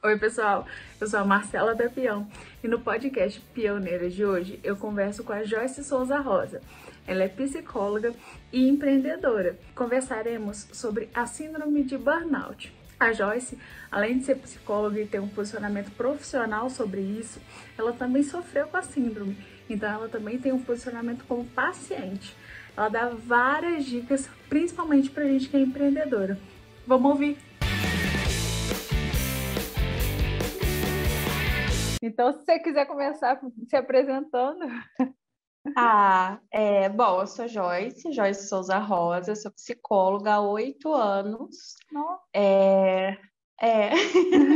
Oi, pessoal, eu sou a Marcela da Peão e no podcast Pioneiras de hoje eu converso com a Joyce Souza Rosa. Ela é psicóloga e empreendedora. Conversaremos sobre a síndrome de burnout. A Joyce, além de ser psicóloga e ter um posicionamento profissional sobre isso, ela também sofreu com a síndrome, então ela também tem um posicionamento como paciente. Ela dá várias dicas, principalmente pra gente que é empreendedora. Vamos ouvir! Então, se você quiser começar se apresentando. Bom, eu sou Joyce Souza Rosa, sou psicóloga há 8 anos. Nossa,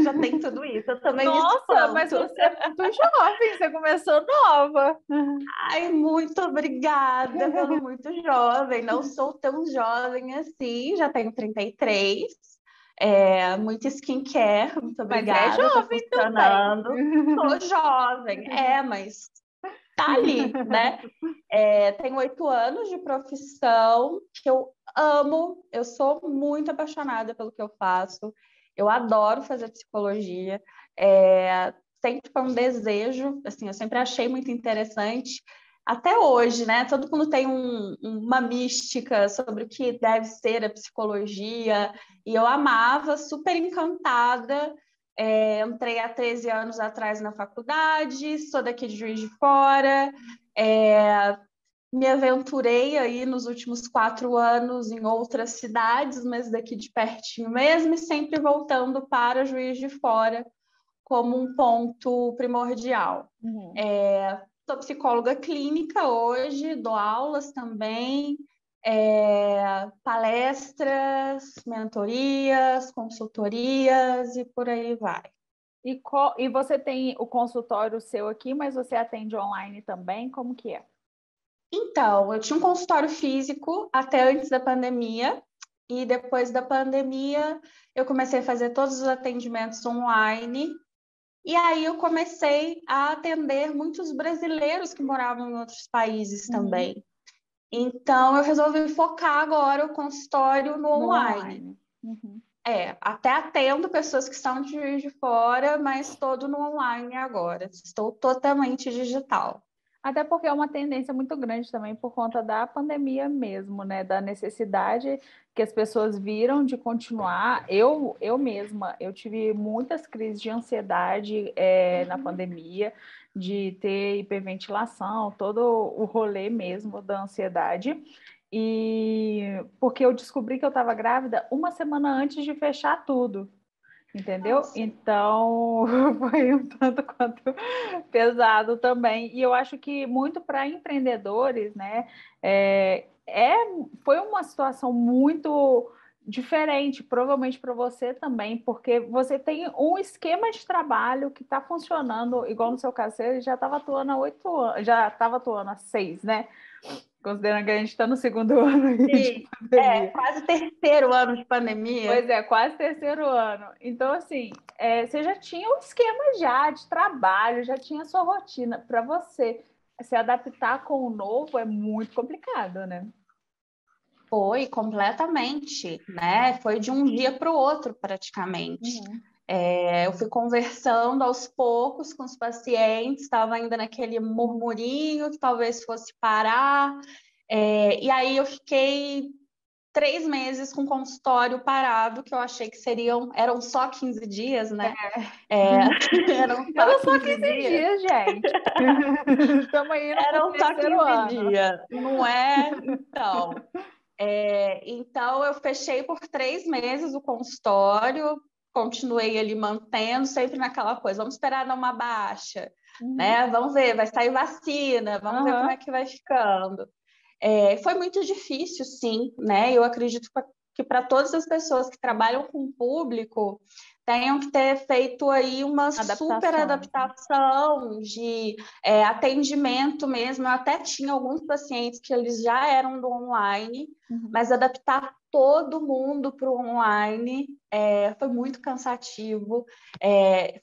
Já tem tudo isso, eu também me Nossa, mas espanto. você é muito jovem, você começou nova. Ai, muito obrigada pelo muito jovem, não sou tão jovem assim, já tenho 33. Muito skincare, muito Mas é obrigada, tá jovem também. funcionando. Sou jovem, mas tá ali, né? Tenho 8 anos de profissão que eu amo, eu sou muito apaixonada pelo que eu faço, eu adoro fazer psicologia, sempre foi um desejo, assim, eu sempre achei muito interessante, até hoje, né? Todo mundo tem uma mística sobre o que deve ser a psicologia, e eu amava, super encantada. Entrei há 13 anos atrás na faculdade, sou daqui de Juiz de Fora, me aventurei aí nos últimos 4 anos em outras cidades, mas daqui de pertinho mesmo, e sempre voltando para Juiz de Fora como um ponto primordial. Uhum. Sou psicóloga clínica hoje, dou aulas também, palestras, mentorias, consultorias e por aí vai. E você tem o consultório seu aqui, mas você atende online também? Como que é? Então, eu tinha um consultório físico até antes da pandemia, e depois da pandemia eu comecei a fazer todos os atendimentos online, e aí eu comecei a atender muitos brasileiros que moravam em outros países também. Então, eu resolvi focar agora o consultório no No online. online. Uhum. Até atendo pessoas que estão de Juiz de Fora, mas todo no online agora. Estou totalmente digital. Até porque é uma tendência muito grande também por conta da pandemia mesmo, né? Da necessidade que as pessoas viram de continuar. Eu mesma, eu tive muitas crises de ansiedade na pandemia, de ter hiperventilação, todo o rolê mesmo da ansiedade. E porque eu descobri que eu estava grávida uma semana antes de fechar tudo. Entendeu? Nossa. Então, foi um tanto quanto pesado também. E eu acho que muito para empreendedores, né? Foi uma situação muito diferente, provavelmente para você também, porque você tem um esquema de trabalho que está funcionando, igual no seu caso, você já estava atuando há 8 anos, já estava atuando há 6, né? Considerando que a gente está no segundo ano de Sim, pandemia. quase terceiro ano de pandemia. Pois é, quase terceiro ano. Então, assim, você já tinha um esquema já de trabalho, já tinha a sua rotina. Para você se adaptar com o novo é muito complicado, né? Foi completamente, né? Foi de um dia para o outro, praticamente. Uhum. Eu fui conversando aos poucos com os pacientes, estava ainda naquele murmurinho que talvez fosse parar. E aí eu fiquei 3 meses com o consultório parado, que eu achei que eram só 15 dias, né? Eram só Eram só 15 15 dias. dias, gente. Estamos indo para o Eram só terceiro 15 ano. dias, não é? Então, eu fechei por 3 meses o consultório, continuei ali mantendo, sempre naquela coisa, vamos esperar dar uma baixa, Uhum. né? Vamos ver, vai sair vacina, vamos ver como é Uhum. que vai ficando. Foi muito difícil, sim, né? Eu acredito que para todas as pessoas que trabalham com o público, tenham que ter feito aí uma super Adaptações. adaptação de atendimento mesmo. Eu até tinha alguns pacientes que eles já eram do online, Uhum. mas adaptar todo mundo para o online foi muito cansativo.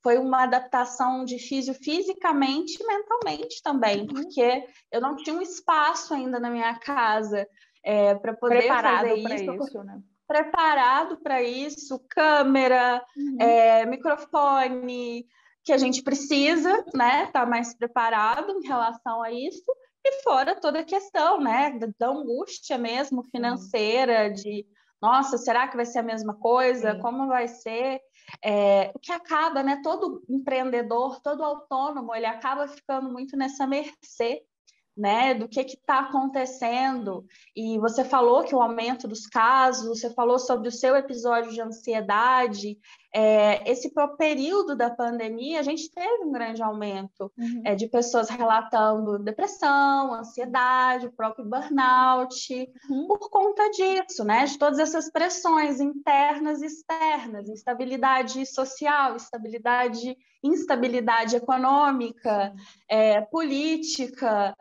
Foi uma adaptação difícil fisicamente e mentalmente também, Uhum. porque eu não tinha um espaço ainda na minha casa para poder fazer Preparado para isso. isso, né? preparado para isso, câmera, microfone, que a gente precisa, né, estar mais preparado em relação a isso, e fora toda a questão, né, da angústia mesmo financeira, de, nossa, será que vai ser a mesma coisa? Sim. Como vai ser? O que acaba, né, todo empreendedor, todo autônomo, ele acaba ficando muito nessa mercê, né, do que está acontecendo. E você falou que o aumento dos casos, você falou sobre o seu episódio de ansiedade. Esse período da pandemia, a gente teve um grande aumento de pessoas relatando depressão, ansiedade, o próprio burnout, por conta disso, né, de todas essas pressões internas e externas, instabilidade social, instabilidade econômica, política,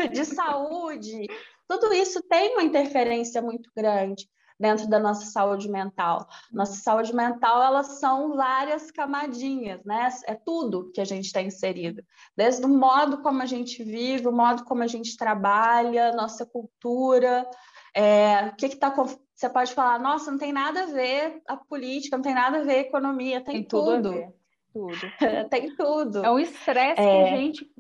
de saúde, tudo isso tem uma interferência muito grande dentro da nossa saúde mental. Nossa saúde mental, elas são várias camadinhas, né? É tudo que a gente está inserido. Desde o modo como a gente vive, o modo como a gente trabalha, nossa cultura, o que está... Você pode falar, nossa, não tem nada a ver a política, não tem nada a ver a economia, tem tudo a tudo. ver. Tudo. Tem tudo. É um estresse que a gente...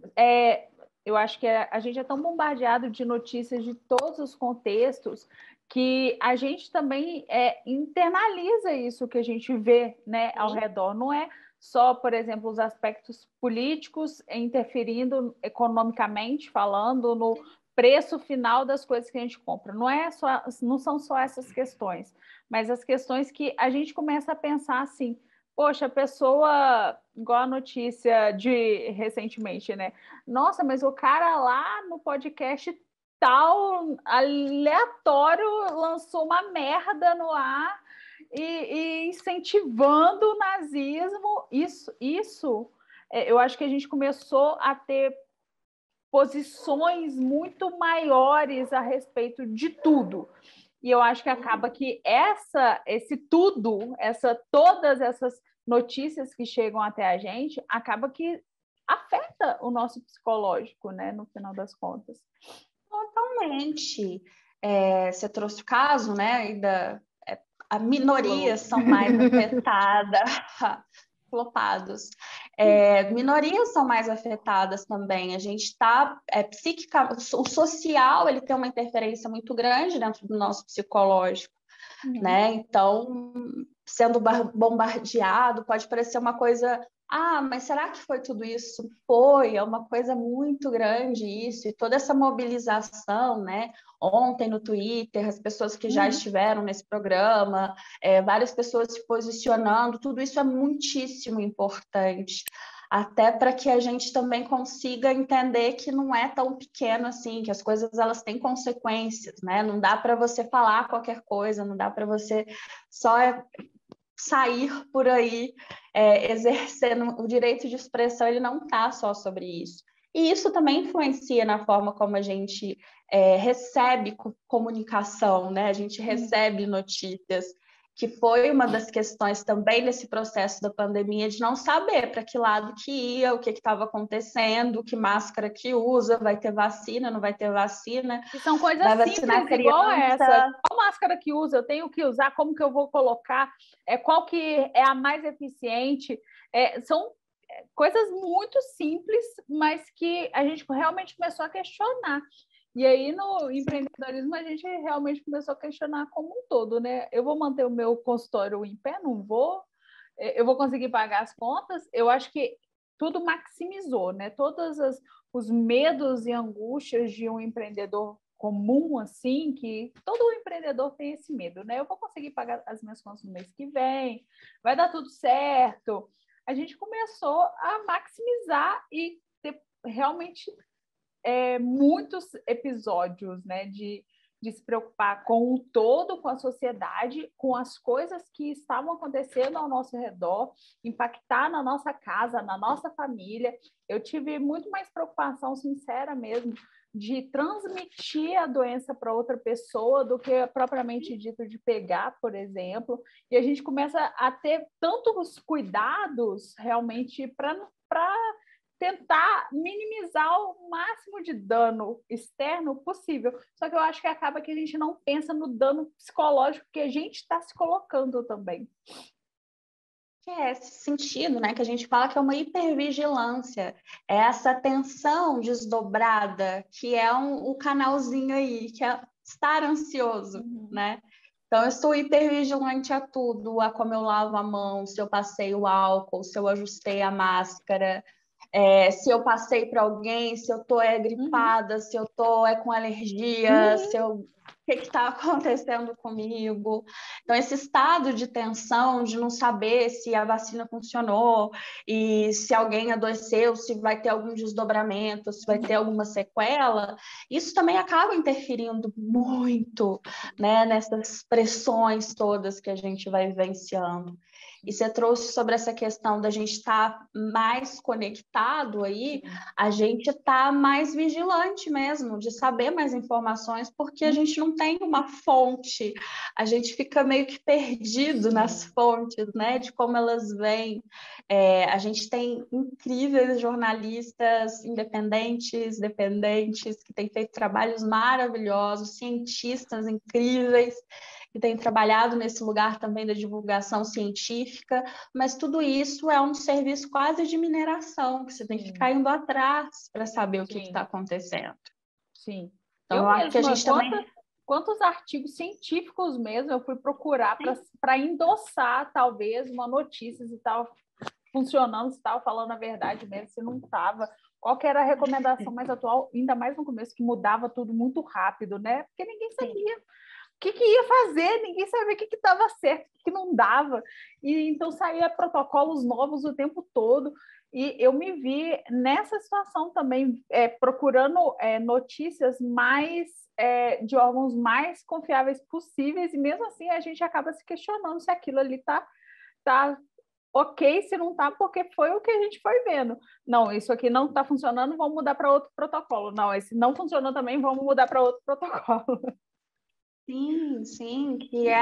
eu acho que a gente é tão bombardeado de notícias de todos os contextos que a gente também internaliza isso que a gente vê, né, ao redor. Não é só, por exemplo, os aspectos políticos interferindo economicamente, falando no preço final das coisas que a gente compra. Não são só essas questões, mas as questões que a gente começa a pensar assim, poxa, a pessoa, igual a notícia de recentemente, né? Nossa, mas o cara lá no podcast tal, aleatório, lançou uma merda no ar e incentivando o nazismo. Isso, eu acho que a gente começou a ter posições muito maiores a respeito de tudo. E eu acho que acaba que todas essas notícias que chegam até a gente, acaba que afeta o nosso psicológico, né, no final das contas. Totalmente. Você trouxe o caso, né, a minorias são mais afetadas, flopados. Minorias são mais afetadas também. A gente está o social, ele tem uma interferência muito grande dentro do nosso psicológico, né? Então, sendo bombardeado, pode parecer uma coisa, mas será que foi tudo isso? É uma coisa muito grande isso, e toda essa mobilização, né? Ontem no Twitter, as pessoas que já estiveram nesse programa, várias pessoas se posicionando, tudo isso é muitíssimo importante, até para que a gente também consiga entender que não é tão pequeno assim, que as coisas elas têm consequências, né? Não dá para você falar qualquer coisa, não dá para você só sair por aí exercendo o direito de expressão, ele não está só sobre isso. E isso também influencia na forma como a gente recebe comunicação, né? A gente recebe notícias, que foi uma das questões também nesse processo da pandemia, de não saber para que lado que ia, o que estava acontecendo, que máscara que usa, vai ter vacina, não vai ter vacina. E são coisas simples igual essa. Qual máscara que usa? Eu tenho que usar? Como que eu vou colocar? Qual que é a mais eficiente? São coisas muito simples, mas que a gente realmente começou a questionar. E aí, no empreendedorismo, a gente realmente começou a questionar como um todo, né? Eu vou manter o meu consultório em pé? Não vou? Eu vou conseguir pagar as contas? Eu acho que tudo maximizou, né? Todos os medos e angústias de um empreendedor comum, assim, que todo empreendedor tem esse medo, né? Eu vou conseguir pagar as minhas contas no mês que vem, vai dar tudo certo. A gente começou a maximizar e ter realmente muitos episódios, né, de se preocupar com o todo, com a sociedade, com as coisas que estavam acontecendo ao nosso redor, impactar na nossa casa, na nossa família. Eu tive muito mais preocupação, sincera mesmo, de transmitir a doença para outra pessoa do que propriamente dito de pegar, por exemplo. E a gente começa a ter tantos cuidados realmente para tentar minimizar o máximo de dano externo possível. Só que eu acho que acaba que a gente não pensa no dano psicológico que a gente está se colocando também. Que é esse sentido, né, que a gente fala que é uma hipervigilância, é essa atenção desdobrada, que é o canalzinho aí, que é estar ansioso, né? Então, eu estou hipervigilante a tudo, a como eu lavo a mão, se eu passei o álcool, se eu ajustei a máscara, se eu passei para alguém, se eu estou gripada, se eu estou com alergia, se eu... o que está acontecendo comigo. Então, esse estado de tensão, de não saber se a vacina funcionou e se alguém adoeceu, se vai ter algum desdobramento, se vai ter alguma sequela, isso também acaba interferindo muito, né, nessas pressões todas que a gente vai vivenciando. E você trouxe sobre essa questão da gente estar mais conectado aí, a gente está mais vigilante mesmo, de saber mais informações, porque a gente não tem uma fonte, a gente fica meio que perdido nas fontes, né, de como elas vêm. A gente tem incríveis jornalistas independentes, dependentes, que têm feito trabalhos maravilhosos, cientistas incríveis, que têm trabalhado nesse lugar também da divulgação científica, mas tudo isso é um serviço quase de mineração, que você tem que ficar indo atrás para saber o que está acontecendo. Sim. Então, eu acho que a gente também... Quantos artigos científicos mesmo eu fui procurar para endossar, talvez, uma notícia se estava funcionando, se estava falando a verdade mesmo, se não estava. Qual que era a recomendação mais atual, ainda mais no começo, que mudava tudo muito rápido, né? Porque ninguém sabia o que ia fazer, ninguém sabia o que estava certo, o que não dava. E então saía protocolos novos o tempo todo. E eu me vi nessa situação também, procurando notícias mais de órgãos mais confiáveis possíveis, e mesmo assim a gente acaba se questionando se aquilo ali tá ok, se não tá, porque foi o que a gente foi vendo. Não, isso aqui não está funcionando, vamos mudar para outro protocolo. Não, esse não funcionou também, vamos mudar para outro protocolo. Sim, sim, que é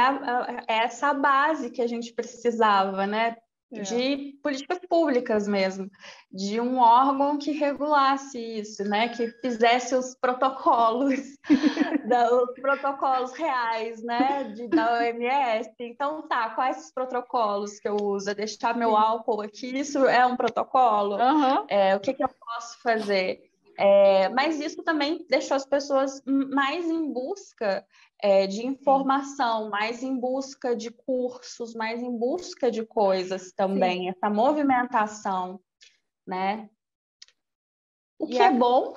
essa base que a gente precisava, né? De políticas públicas mesmo, de um órgão que regulasse isso, né? Que fizesse os protocolos, os protocolos reais, né? Da OMS. Então, tá, quais os protocolos que eu uso? É deixar meu álcool aqui, isso é um protocolo? O que eu posso fazer? Mas isso também deixou as pessoas mais em busca de informação, mais em busca de cursos, mais em busca de coisas também, essa movimentação, né? O que é bom,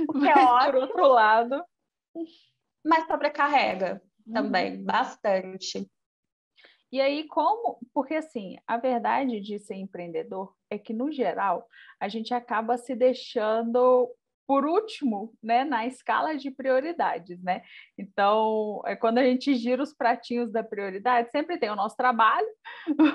o que é Mas, ótimo, por outro lado, mas sobrecarrega também, bastante. E aí, porque assim, a verdade de ser empreendedor é que, no geral, a gente acaba se deixando por último, né, na escala de prioridades, né? Então, quando a gente gira os pratinhos da prioridade, sempre tem o nosso trabalho,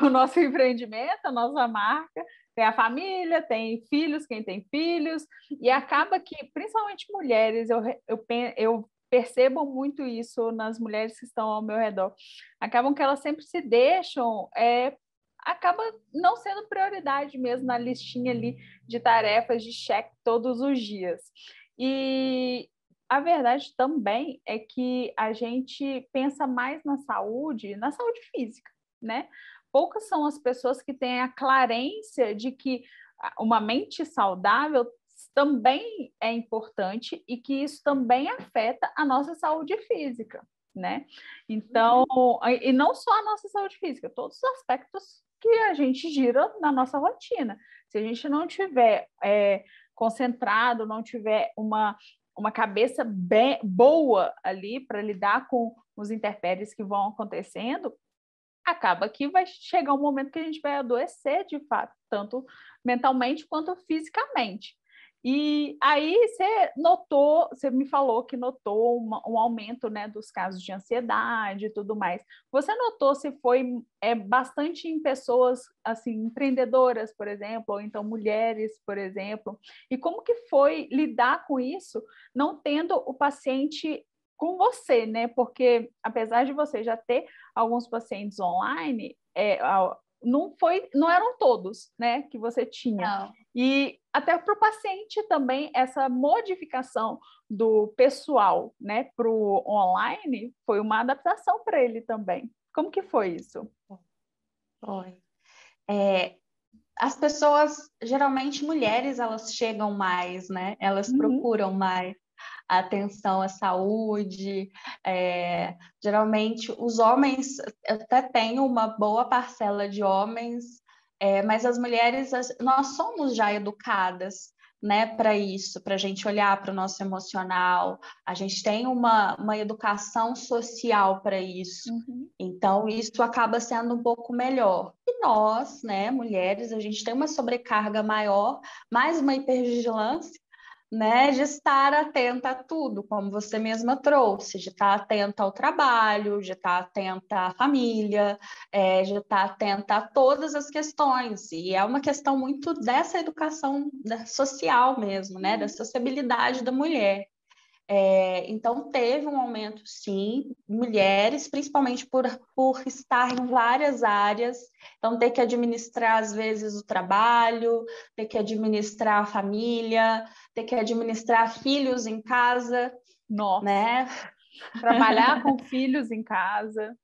o nosso empreendimento, a nossa marca, tem a família, tem filhos, quem tem filhos, e acaba que, principalmente mulheres, eu percebo muito isso nas mulheres que estão ao meu redor. Acabam que elas sempre se deixam, acaba não sendo prioridade mesmo na listinha ali de tarefas de cheque todos os dias. E a verdade também é que a gente pensa mais na saúde física, né? Poucas são as pessoas que têm a clarência de que uma mente saudável também é importante e que isso também afeta a nossa saúde física, né? Então, e não só a nossa saúde física, todos os aspectos que a gente gira na nossa rotina. Se a gente não tiver concentrado, não tiver uma cabeça bem boa ali para lidar com os intempéries que vão acontecendo, acaba que vai chegar um momento que a gente vai adoecer de fato, tanto mentalmente quanto fisicamente. E aí você me falou que notou um aumento, né, dos casos de ansiedade e tudo mais. Você notou se foi bastante em pessoas assim empreendedoras, por exemplo, ou então mulheres, por exemplo? E como que foi lidar com isso, não tendo o paciente com você, né? Porque apesar de você já ter alguns pacientes online, não eram todos, né, que você tinha. Não. E até para o paciente também, essa modificação do pessoal, né, para o online, foi uma adaptação para ele também. Como que foi isso? Foi. As pessoas, geralmente mulheres, elas chegam mais, né? Elas procuram mais atenção à saúde. Geralmente, os homens, até tem uma boa parcela de homens, mas as mulheres, nós somos já educadas, né, para isso, para a gente olhar para o nosso emocional, a gente tem uma educação social para isso. Então, isso acaba sendo um pouco melhor. E nós, né, mulheres, a gente tem uma sobrecarga maior, mais uma hipervigilância, né, de estar atenta a tudo, como você mesma trouxe, de estar atenta ao trabalho, de estar atenta à família, de estar atenta a todas as questões. E é uma questão muito dessa educação social mesmo, né, da sociabilidade da mulher. Então, teve um aumento, sim, mulheres, principalmente por estar em várias áreas, então ter que administrar, às vezes, o trabalho, ter que administrar a família, ter que administrar filhos em casa, Nossa. né? Trabalhar com filhos em casa.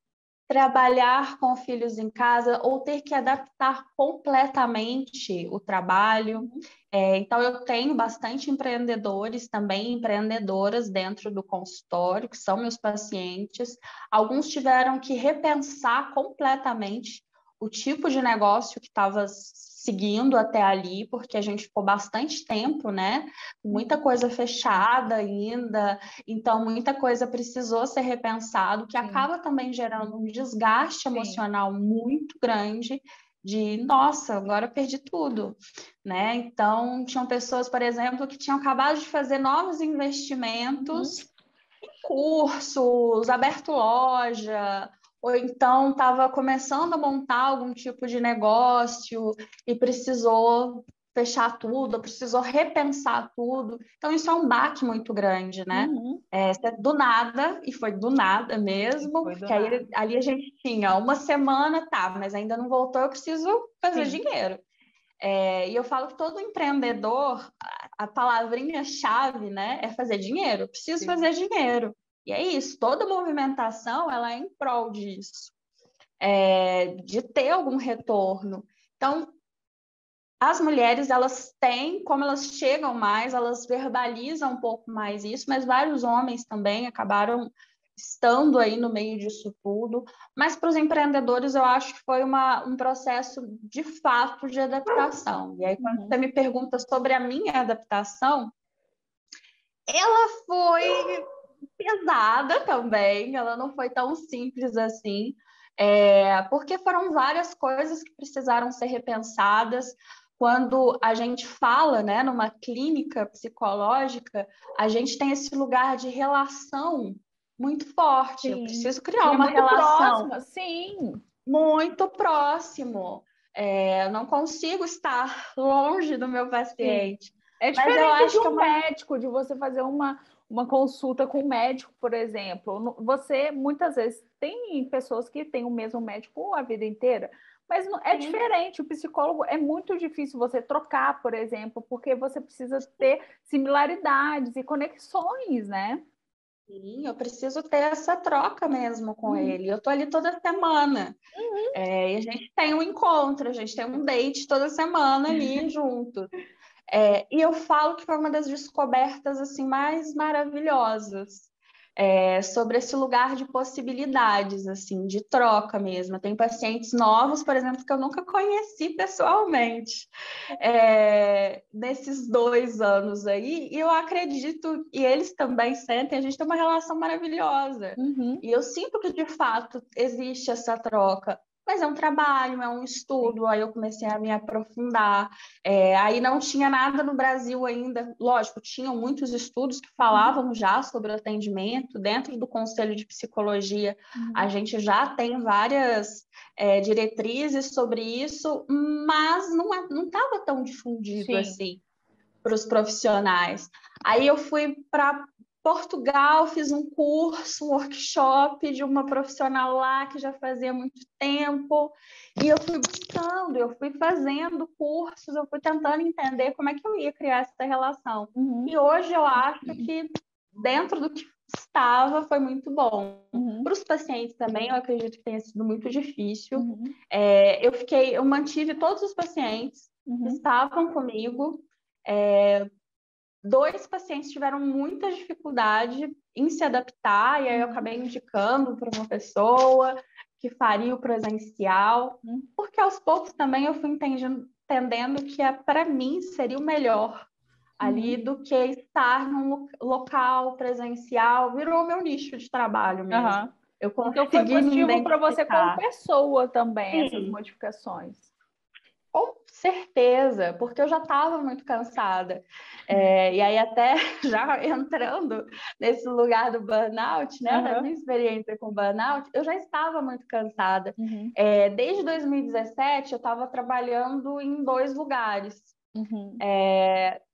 Trabalhar com filhos em casa ou ter que adaptar completamente o trabalho. Então, eu tenho bastante empreendedores também, empreendedoras dentro do consultório, que são meus pacientes. Alguns tiveram que repensar completamente o tipo de negócio que estava seguindo até ali, porque a gente ficou bastante tempo, né? Muita coisa fechada ainda, então muita coisa precisou ser repensado, que acaba também gerando um desgaste emocional muito grande de, nossa, agora eu perdi tudo, né? Então, tinham pessoas, por exemplo, que tinham acabado de fazer novos investimentos em cursos, aberto loja, ou então estava começando a montar algum tipo de negócio e precisou fechar tudo, precisou repensar tudo. Então, isso é um baque muito grande, né? Do nada, e foi do nada mesmo, porque aí, ali a gente tinha uma semana, tá, mas ainda não voltou, eu preciso fazer dinheiro. E eu falo que todo empreendedor, a palavrinha-chave, né, é fazer dinheiro. Eu preciso fazer dinheiro. E é isso, toda movimentação ela é em prol disso, de ter algum retorno. Então, as mulheres, elas têm, como elas chegam mais, elas verbalizam um pouco mais isso, mas vários homens também acabaram estando aí no meio disso tudo. Mas para os empreendedores, eu acho que foi um processo de fato de adaptação. E aí, quando você me pergunta sobre a minha adaptação, ela foi pesada também, ela não foi tão simples assim, porque foram várias coisas que precisaram ser repensadas. Quando a gente fala, né, numa clínica psicológica, a gente tem esse lugar de relação muito forte. Eu preciso criar uma relação muito próximo. Eu não consigo estar longe do meu paciente. É diferente de um médico, de você fazer uma consulta com um médico, por exemplo. Você, muitas vezes, tem pessoas que têm o mesmo médico a vida inteira, mas é diferente. O psicólogo é muito difícil você trocar, por exemplo, porque você precisa ter similaridades e conexões, né? Sim, eu preciso ter essa troca mesmo com ele. Eu tô ali toda semana. E a gente tem um encontro, a gente tem um date toda semana ali junto. E eu falo que foi uma das descobertas assim mais maravilhosas, sobre esse lugar de possibilidades, assim, de troca mesmo. Eu tenho pacientes novos, por exemplo, que eu nunca conheci pessoalmente, nesses 2 anos aí, e eu acredito, e eles também sentem, a gente tem uma relação maravilhosa. E eu sinto que, de fato, existe essa troca. Mas é um trabalho, é um estudo, aí eu comecei a me aprofundar. Aí não tinha nada no Brasil ainda, lógico, tinham muitos estudos que falavam já sobre o atendimento, dentro do Conselho de Psicologia, a gente já tem várias diretrizes sobre isso, mas não estava tão difundido assim para os profissionais. Aí eu fui para Portugal, fiz um curso, um workshop de uma profissional lá que já fazia muito tempo, e eu fui buscando, eu fui fazendo cursos, eu fui tentando entender como é que eu ia criar essa relação. E hoje eu acho que dentro do que estava foi muito bom. Para os pacientes também, eu acredito que tenha sido muito difícil. Eu mantive todos os pacientes que estavam comigo. 2 pacientes tiveram muita dificuldade em se adaptar, e aí eu acabei indicando para uma pessoa que faria o presencial, porque aos poucos também eu fui entendendo que para mim seria o melhor ali do que estar num local presencial, virou meu nicho de trabalho mesmo. Eu Então foi consegui me positivo para você como identificar. pessoa também, essas Sim, modificações. com certeza, porque eu já estava muito cansada. E aí, até já entrando nesse lugar do burnout, né, da minha experiência com burnout, eu já estava muito cansada. Desde 2017, eu estava trabalhando em 2 lugares.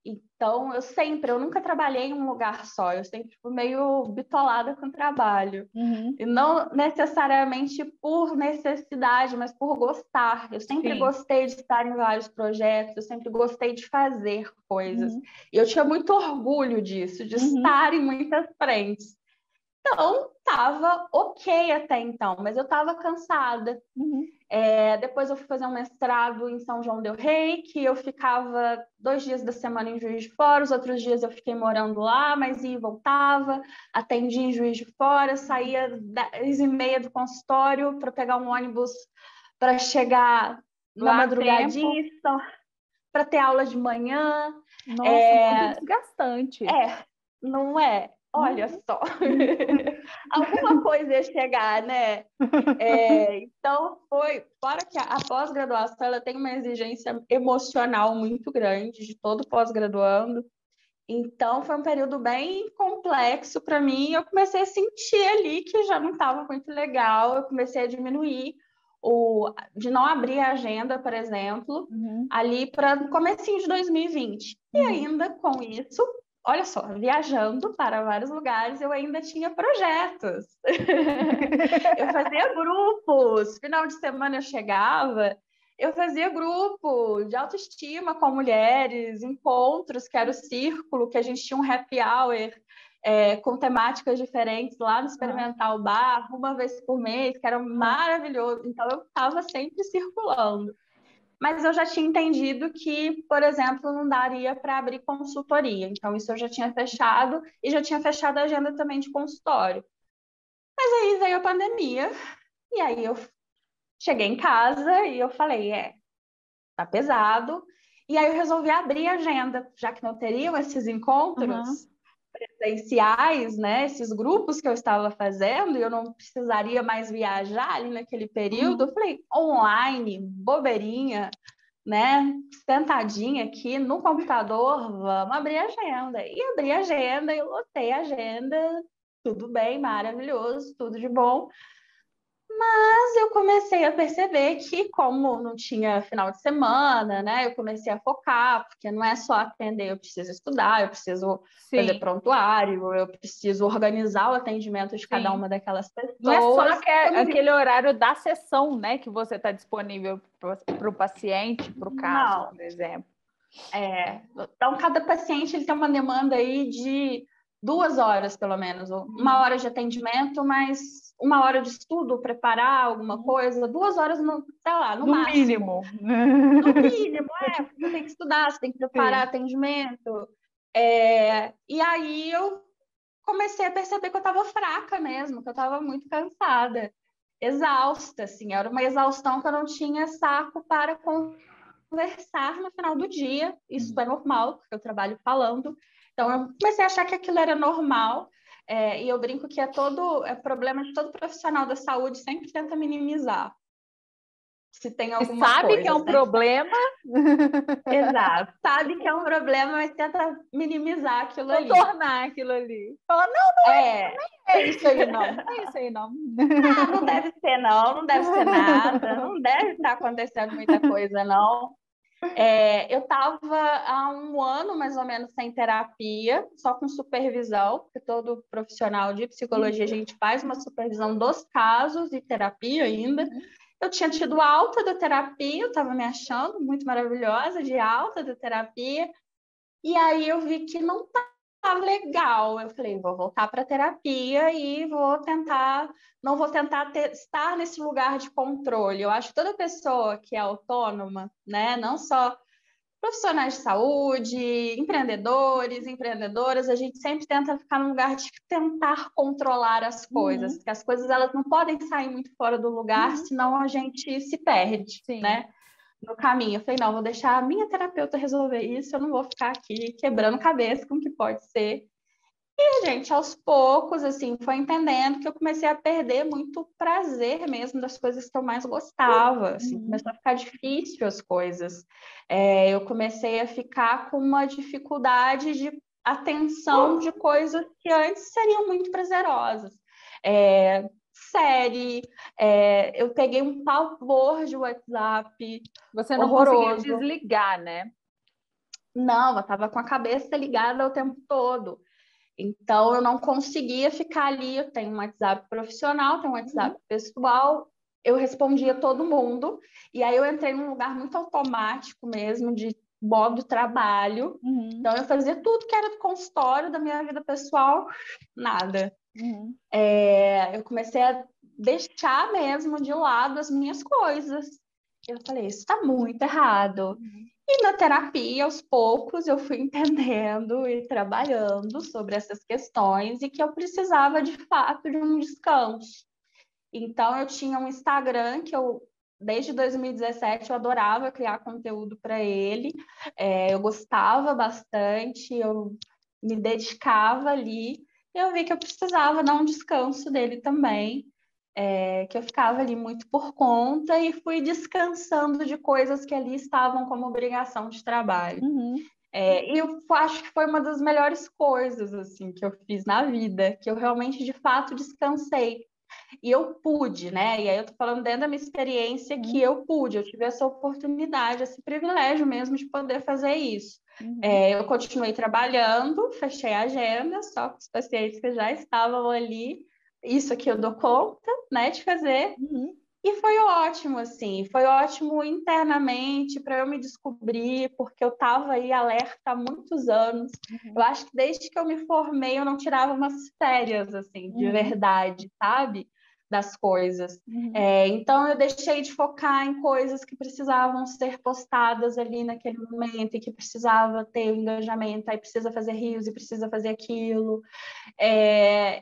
Então, eu nunca trabalhei em um lugar só, eu sempre fui meio bitolada com o trabalho. E não necessariamente por necessidade, mas por gostar. Eu sempre gostei de estar em vários projetos, eu sempre gostei de fazer coisas. E eu tinha muito orgulho disso, de estar em muitas frentes. Então, estava ok até então, mas eu estava cansada. Depois eu fui fazer um mestrado em São João del Rei, que eu ficava 2 dias da semana em Juiz de Fora, os outros dias eu fiquei morando lá, mas ia e voltava, atendia em Juiz de Fora, saía 10h30 do consultório para pegar um ônibus para chegar na madrugadinha, para ter aula de manhã. Nossa, muito desgastante. Não é? Olha só, alguma coisa ia chegar, né? Então, fora que a pós-graduação ela tem uma exigência emocional muito grande de todo pós-graduando. Então, foi um período bem complexo para mim. Eu comecei a sentir ali que já não estava muito legal. Eu comecei a diminuir de não abrir a agenda, por exemplo, ali para o comecinho de 2020. E ainda com isso, olha só, viajando para vários lugares, eu ainda tinha projetos. Eu fazia grupos. Final de semana eu chegava, eu fazia grupo de autoestima com mulheres, encontros, que era o círculo, que a gente tinha um happy hour com temáticas diferentes lá no Experimental Bar, uma vez por mês, que era maravilhoso. Então, eu estava sempre circulando. Mas eu já tinha entendido que, por exemplo, não daria para abrir consultoria. Então, isso eu já tinha fechado e já tinha fechado a agenda também de consultório. Mas aí veio a pandemia e aí eu cheguei em casa e eu falei, tá pesado. E aí eu resolvi abrir a agenda, já que não teriam esses encontros presenciais, né? Esses grupos que eu estava fazendo, e eu não precisaria mais viajar ali naquele período. Eu falei, online, bobeirinha, né? Sentadinha aqui no computador, vamos abrir a agenda. E abri a agenda, eu lotei a agenda, tudo bem, maravilhoso, tudo de bom. Mas eu comecei a perceber que, como não tinha final de semana, né? Eu comecei a focar, porque não é só atender, eu preciso estudar, eu preciso fazer prontuário, eu preciso organizar o atendimento de cada uma daquelas pessoas. Não é só aquele horário da sessão, né, que você está disponível para o paciente, para o caso, por exemplo. Então, cada paciente ele tem uma demanda aí de 2 horas, pelo menos, 1 hora de atendimento, mais 1 hora de estudo, preparar alguma coisa, 2 horas, sei lá, no máximo. No mínimo, você tem que estudar, você tem que preparar atendimento. E aí eu comecei a perceber que eu estava fraca mesmo, que eu estava muito cansada, exausta, assim, era uma exaustão que eu não tinha saco para conversar no final do dia. Isso é normal, porque eu trabalho falando. Então, eu comecei a achar que aquilo era normal. E eu brinco que é problema de todo profissional da saúde, sempre tenta minimizar se tem alguma sabe coisa. Que é um problema. Exato. Sabe que é um problema, mas tenta minimizar aquilo ali. Contornar aquilo ali. Fala, não é isso aí, não. Não é isso aí, não. Não deve ser, não. Não deve ser nada. Não deve estar acontecendo muita coisa, não. Eu estava há um ano, mais ou menos, sem terapia, só com supervisão, porque todo profissional de psicologia, a gente faz uma supervisão dos casos e terapia ainda. Eu tinha tido alta da terapia, eu estava me achando muito maravilhosa de alta da terapia, e aí eu vi que não estava legal. Eu falei, vou voltar para a terapia e vou tentar, não vou tentar estar nesse lugar de controle. Eu acho que toda pessoa que é autônoma, né, não só profissionais de saúde, empreendedores, empreendedoras, a gente sempre tenta ficar num lugar de tentar controlar as coisas, porque as coisas elas não podem sair muito fora do lugar, senão a gente se perde, Sim. né? No caminho. Eu falei, não, vou deixar a minha terapeuta resolver isso, eu não vou ficar aqui quebrando cabeça com o que pode ser. E, gente, aos poucos, assim, foi entendendo que eu comecei a perder muito prazer mesmo das coisas que eu mais gostava, assim, começou a ficar difícil as coisas. Eu comecei a ficar com uma dificuldade de atenção de coisas que antes seriam muito prazerosas. Série, eu peguei um pavor de WhatsApp Você não conseguia horroroso. desligar, né? Não, eu estava com a cabeça ligada o tempo todo. Então, eu não conseguia ficar ali. Eu tenho um WhatsApp profissional, tenho um WhatsApp pessoal. Eu respondia todo mundo. E aí, eu entrei num lugar muito automático mesmo, de modo trabalho. Então, eu fazia tudo que era do consultório, da minha vida pessoal, nada. Eu comecei a deixar mesmo de lado as minhas coisas. Eu falei, isso está muito errado. E na terapia, aos poucos, eu fui entendendo e trabalhando sobre essas questões e que eu precisava, de fato, de um descanso. Então, eu tinha um Instagram que desde 2017, eu adorava criar conteúdo para ele. Eu gostava bastante, eu me dedicava ali. E eu vi que eu precisava dar um descanso dele também. Que eu ficava ali muito por conta e fui descansando de coisas que ali estavam como obrigação de trabalho. E eu acho que foi uma das melhores coisas assim que eu fiz na vida, que eu realmente, de fato, descansei. E eu pude, né? E aí eu tô falando dentro da minha experiência que eu pude, eu tive essa oportunidade, esse privilégio mesmo de poder fazer isso. Eu continuei trabalhando, fechei a agenda, só com os pacientes que já estavam ali. Isso aqui eu dou conta, né, de fazer. E foi ótimo, assim, foi ótimo internamente para eu me descobrir, porque eu estava aí alerta há muitos anos. Eu acho que desde que eu me formei, eu não tirava umas férias, assim, de verdade, sabe? Das coisas. Então, eu deixei de focar em coisas que precisavam ser postadas ali naquele momento e que precisava ter o engajamento, aí precisa fazer rios e precisa fazer aquilo.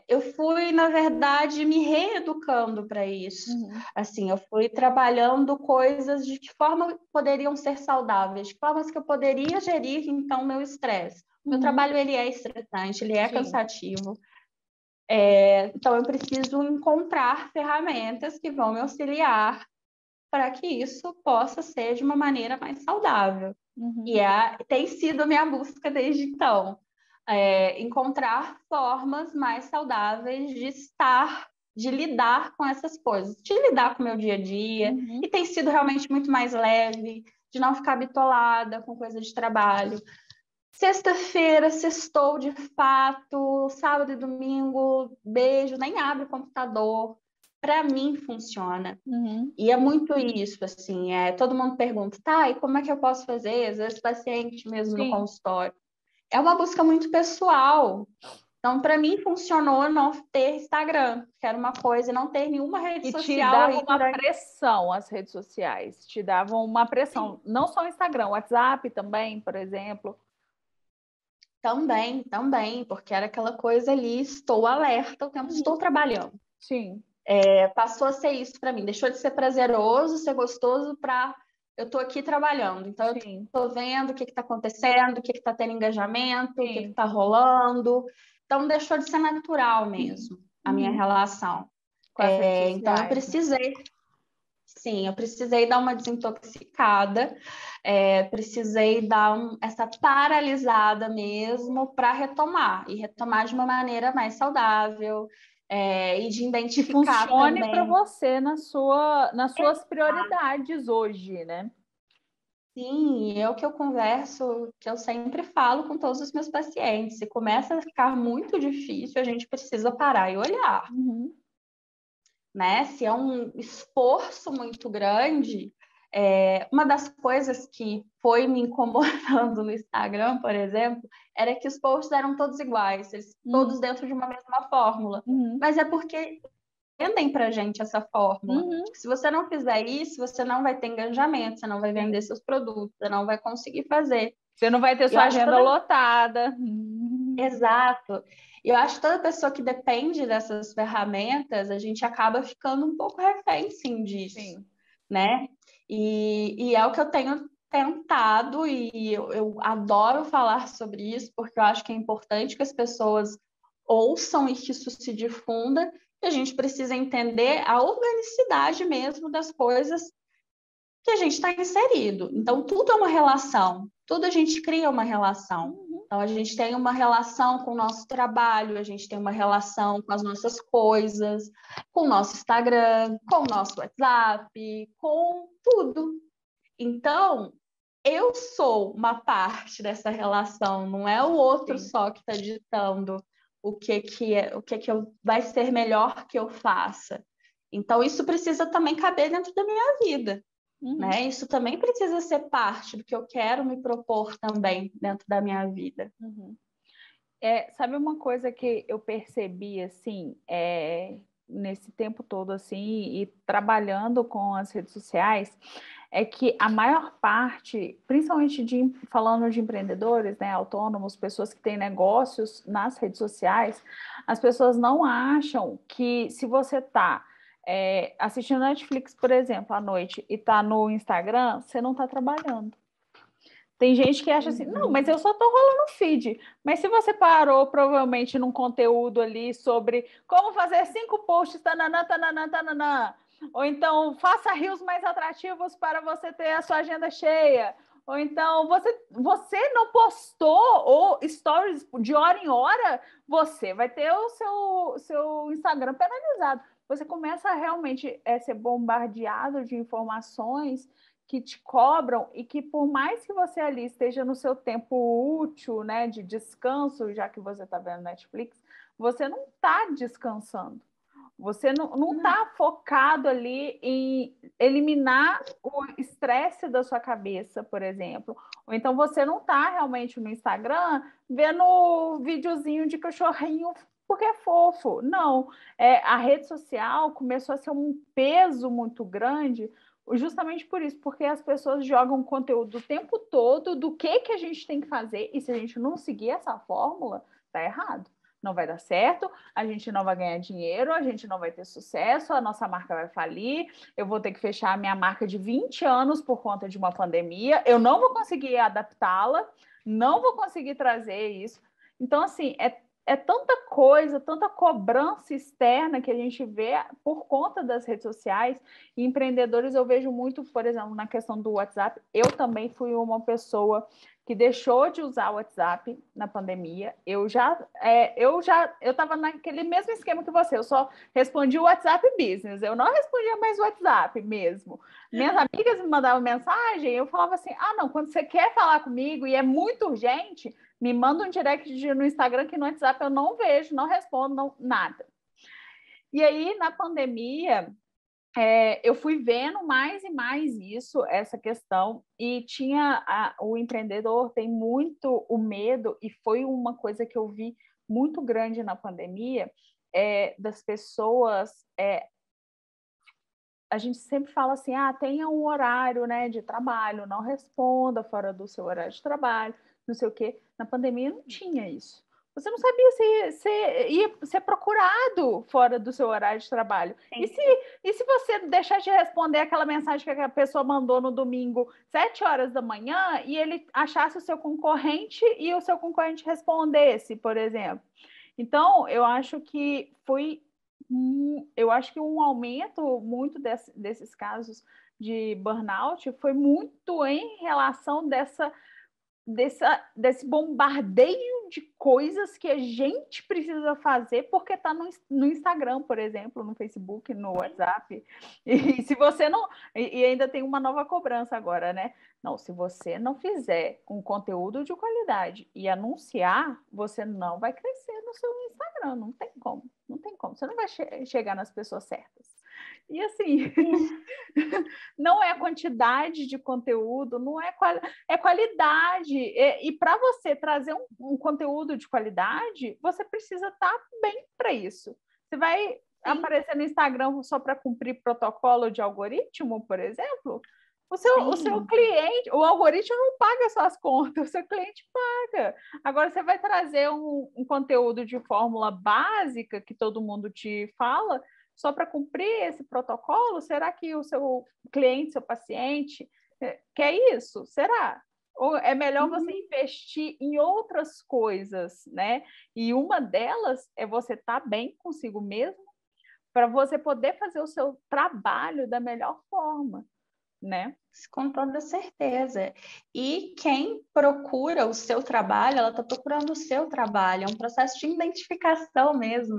Eu fui, na verdade, me reeducando para isso. Assim, eu fui trabalhando coisas de que forma poderiam ser saudáveis, de formas que eu poderia gerir, então, meu estresse. Meu trabalho, ele é estressante, ele é cansativo. Então, eu preciso encontrar ferramentas que vão me auxiliar para que isso possa ser de uma maneira mais saudável. E tem sido a minha busca desde então. Encontrar formas mais saudáveis de estar, de lidar com essas coisas, de lidar com o meu dia a dia, e tem sido realmente muito mais leve, de não ficar bitolada com coisa de trabalho. Sexta-feira, sextou de fato, sábado e domingo, beijo, nem abre o computador. Para mim funciona. E é muito isso, assim, todo mundo pergunta, tá, e como é que eu posso fazer? Às vezes paciente mesmo no consultório. É uma busca muito pessoal. Então, para mim, funcionou não ter Instagram, que era uma coisa, não ter nenhuma rede E te social dava aí uma durante... pressão as redes sociais, te davam uma pressão, não só o Instagram, o WhatsApp também, por exemplo. Também, porque era aquela coisa ali, estou alerta o tempo, estou trabalhando. Sim. Passou a ser isso para mim, deixou de ser prazeroso, ser gostoso para eu estou aqui trabalhando. Então, eu estou vendo o que está acontecendo, o que está tendo engajamento, o que está rolando. Então, deixou de ser natural mesmo a minha relação. Com as redes sociais, então, eu precisei... Sim, eu precisei dar uma desintoxicada, precisei dar essa paralisada mesmo para retomar, e retomar de uma maneira mais saudável, e de que identificar funcione para também. você nas suas prioridades hoje, né? Sim, é o que eu converso, que eu sempre falo com todos os meus pacientes. Se começa a ficar muito difícil, a gente precisa parar e olhar, Uhum. né? Se é um esforço muito grande, uma das coisas que foi me incomodando no Instagram, por exemplo, era que os posts eram todos iguais, todos Uhum. dentro de uma mesma fórmula. Uhum. Mas é porque vendem para gente essa fórmula. Uhum. Se você não fizer isso, você não vai ter engajamento, você não vai vender seus produtos, você não vai conseguir fazer. Você não vai ter Eu sua acho que agenda toda lotada. Exato. Eu acho que toda pessoa que depende dessas ferramentas, a gente acaba ficando um pouco refém, sim, disso, Sim. né? E é o que eu tenho tentado, e eu adoro falar sobre isso, porque eu acho que é importante que as pessoas ouçam e que isso se difunda, e a gente precisa entender a organicidade mesmo das coisas que a gente está inserido. Então, tudo é uma relação, tudo a gente cria uma relação. Uhum. Então, a gente tem uma relação com o nosso trabalho, a gente tem uma relação com as nossas coisas, com o nosso Instagram, com o nosso WhatsApp, com tudo. Então, eu sou uma parte dessa relação, não é o outro Sim. só que está ditando vai ser melhor que eu faça. Então, isso precisa também caber dentro da minha vida, Uhum. né? Isso também precisa ser parte do que eu quero me propor também dentro da minha vida. Uhum. Sabe uma coisa que eu percebi, assim, nesse tempo todo, assim, e trabalhando com as redes sociais, é que a maior parte, principalmente falando de empreendedores, né, autônomos, pessoas que têm negócios nas redes sociais, as pessoas não acham que se você está assistindo Netflix, por exemplo, à noite, e está no Instagram, você não está trabalhando. Tem gente que acha assim, não, mas eu só tô rolando feed. Mas se você parou, provavelmente, num conteúdo ali sobre como fazer 5 posts, tananã, tananã, tananã. Ou então, faça reels mais atrativos para você ter a sua agenda cheia. Ou então, você não postou ou stories de hora em hora, você vai ter o seu Instagram penalizado. Você começa a realmente ser bombardeado de informações que te cobram e que por mais que você ali esteja no seu tempo útil, né, de descanso, já que você está vendo Netflix, você não está descansando. Você não está focado ali em eliminar o estresse da sua cabeça, por exemplo. Ou então você não está realmente no Instagram vendo videozinho de cachorrinho porque é fofo. Não. A rede social começou a ser um peso muito grande justamente por isso, porque as pessoas jogam conteúdo o tempo todo do que a gente tem que fazer, e se a gente não seguir essa fórmula, tá errado. Não vai dar certo, a gente não vai ganhar dinheiro, a gente não vai ter sucesso, a nossa marca vai falir, eu vou ter que fechar a minha marca de 20 anos por conta de uma pandemia, eu não vou conseguir adaptá-la, não vou conseguir trazer isso. Então, assim, é tanta coisa, tanta cobrança externa que a gente vê por conta das redes sociais. E empreendedores eu vejo muito, por exemplo, na questão do WhatsApp. Eu também fui uma pessoa que deixou de usar o WhatsApp na pandemia. Eu estava naquele mesmo esquema que você. Eu só respondi o WhatsApp Business. Eu não respondia mais o WhatsApp mesmo. Minhas amigas me mandavam mensagem, eu falava assim: ah, não, quando você quer falar comigo e é muito urgente, me manda um direct no Instagram, que no WhatsApp eu não vejo, não respondo, não, nada. E aí, na pandemia, eu fui vendo mais e mais isso, essa questão, e o empreendedor tem muito o medo, e foi uma coisa que eu vi muito grande na pandemia, das pessoas. A gente sempre fala assim: ah, tenha um horário, né, de trabalho, não responda fora do seu horário de trabalho, não sei o quê. Na pandemia não tinha isso. Você não sabia se ia ser procurado fora do seu horário de trabalho. E Sim. se você deixar de responder aquela mensagem que a pessoa mandou no domingo, 7 horas da manhã, e ele achasse o seu concorrente e o seu concorrente respondesse, por exemplo? Então, eu acho que um aumento muito desses casos de burnout foi muito em relação desse bombardeio de coisas que a gente precisa fazer porque está no Instagram, por exemplo, no Facebook, no WhatsApp. E se você não... E ainda tem uma nova cobrança agora, né? Não, se você não fizer um conteúdo de qualidade e anunciar, você não vai crescer no seu Instagram. Não tem como. Não tem como. Você não vai chegar nas pessoas certas. E assim, não é quantidade de conteúdo, não é, é qualidade. E para você trazer um conteúdo de qualidade, você precisa estar bem para isso. Você vai aparecer no Instagram só para cumprir protocolo de algoritmo, por exemplo? O seu cliente, o algoritmo não paga suas contas, o seu cliente paga. Agora, você vai trazer um conteúdo de fórmula básica que todo mundo te fala, só para cumprir esse protocolo? Será que o seu cliente, seu paciente, quer isso? Será? Ou é melhor você investir em outras coisas, né? E uma delas é você estar bem consigo mesmo, para você poder fazer o seu trabalho da melhor forma, né? Com toda certeza. E quem procura o seu trabalho, ela está procurando o seu trabalho. É um processo de identificação mesmo.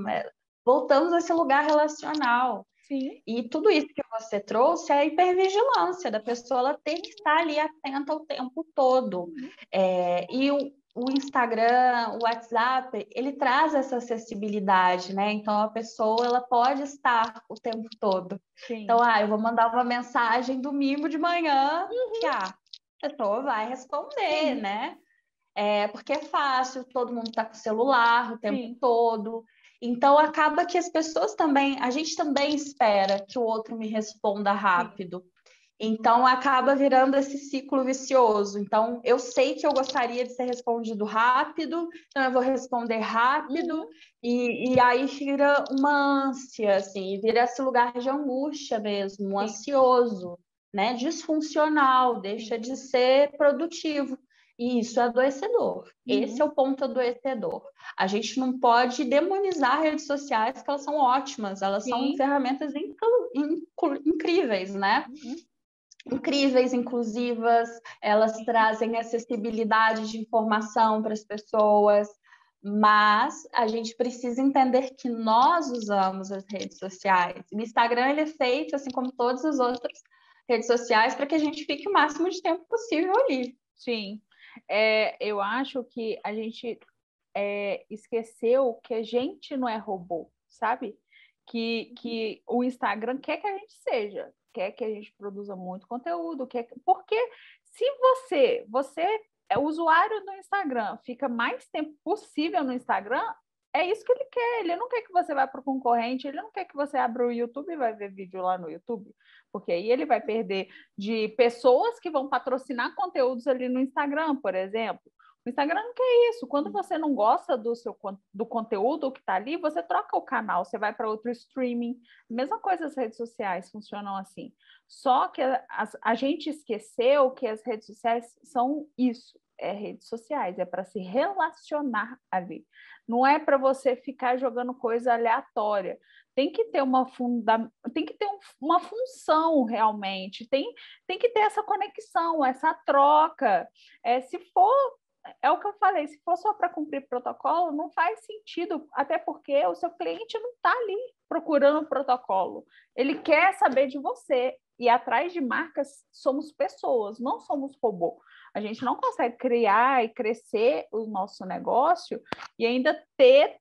Voltamos a esse lugar relacional. Sim. E tudo isso que você trouxe é a hipervigilância da pessoa, ela tem que estar ali atenta o tempo todo. E o Instagram, o WhatsApp, ele traz essa acessibilidade, né? Então, a pessoa, ela pode estar o tempo todo. Sim. Então, eu vou mandar uma mensagem domingo de manhã, que a pessoa vai responder, Sim. né? Porque é fácil, todo mundo está com o celular o tempo todo. Então, acaba que as pessoas também, a gente também espera que o outro me responda rápido. Sim. Então, acaba virando esse ciclo vicioso. Então, eu sei que eu gostaria de ser respondido rápido, então eu vou responder rápido, e aí vira uma ânsia, assim, vira esse lugar de angústia mesmo, ansioso, né? Disfuncional, deixa de ser produtivo. E isso é adoecedor. Esse é o ponto adoecedor. A gente não pode demonizar redes sociais, que elas são ótimas, elas são ferramentas incríveis, né? Incríveis, inclusivas, elas trazem acessibilidade de informação para as pessoas, mas a gente precisa entender que nós usamos as redes sociais. O Instagram ele é feito, assim como todas as outras redes sociais, para que a gente fique o máximo de tempo possível ali. Sim. Eu acho que a gente esqueceu que a gente não é robô, sabe? Que o Instagram quer que a gente seja, quer que a gente produza muito conteúdo, porque se você é usuário do Instagram, fica mais tempo possível no Instagram, é isso que ele quer. Ele não quer que você vá para o concorrente, ele não quer que você abra o YouTube e vai ver vídeo lá no YouTube, porque aí ele vai perder de pessoas que vão patrocinar conteúdos ali no Instagram, por exemplo. O Instagram não quer isso. Quando você não gosta do conteúdo que está ali, você troca o canal, você vai para outro streaming. Mesma coisa as redes sociais funcionam assim. Só que a gente esqueceu que as redes sociais são isso. Redes sociais, é para se relacionar ali. Não é para você ficar jogando coisa aleatória. Tem que ter uma função realmente, tem que ter essa conexão, essa troca. Se for, é o que eu falei, se for só para cumprir protocolo, não faz sentido, até porque o seu cliente não está ali procurando protocolo. Ele quer saber de você. E atrás de marcas somos pessoas, não somos robô. A gente não consegue criar e crescer o nosso negócio e ainda ter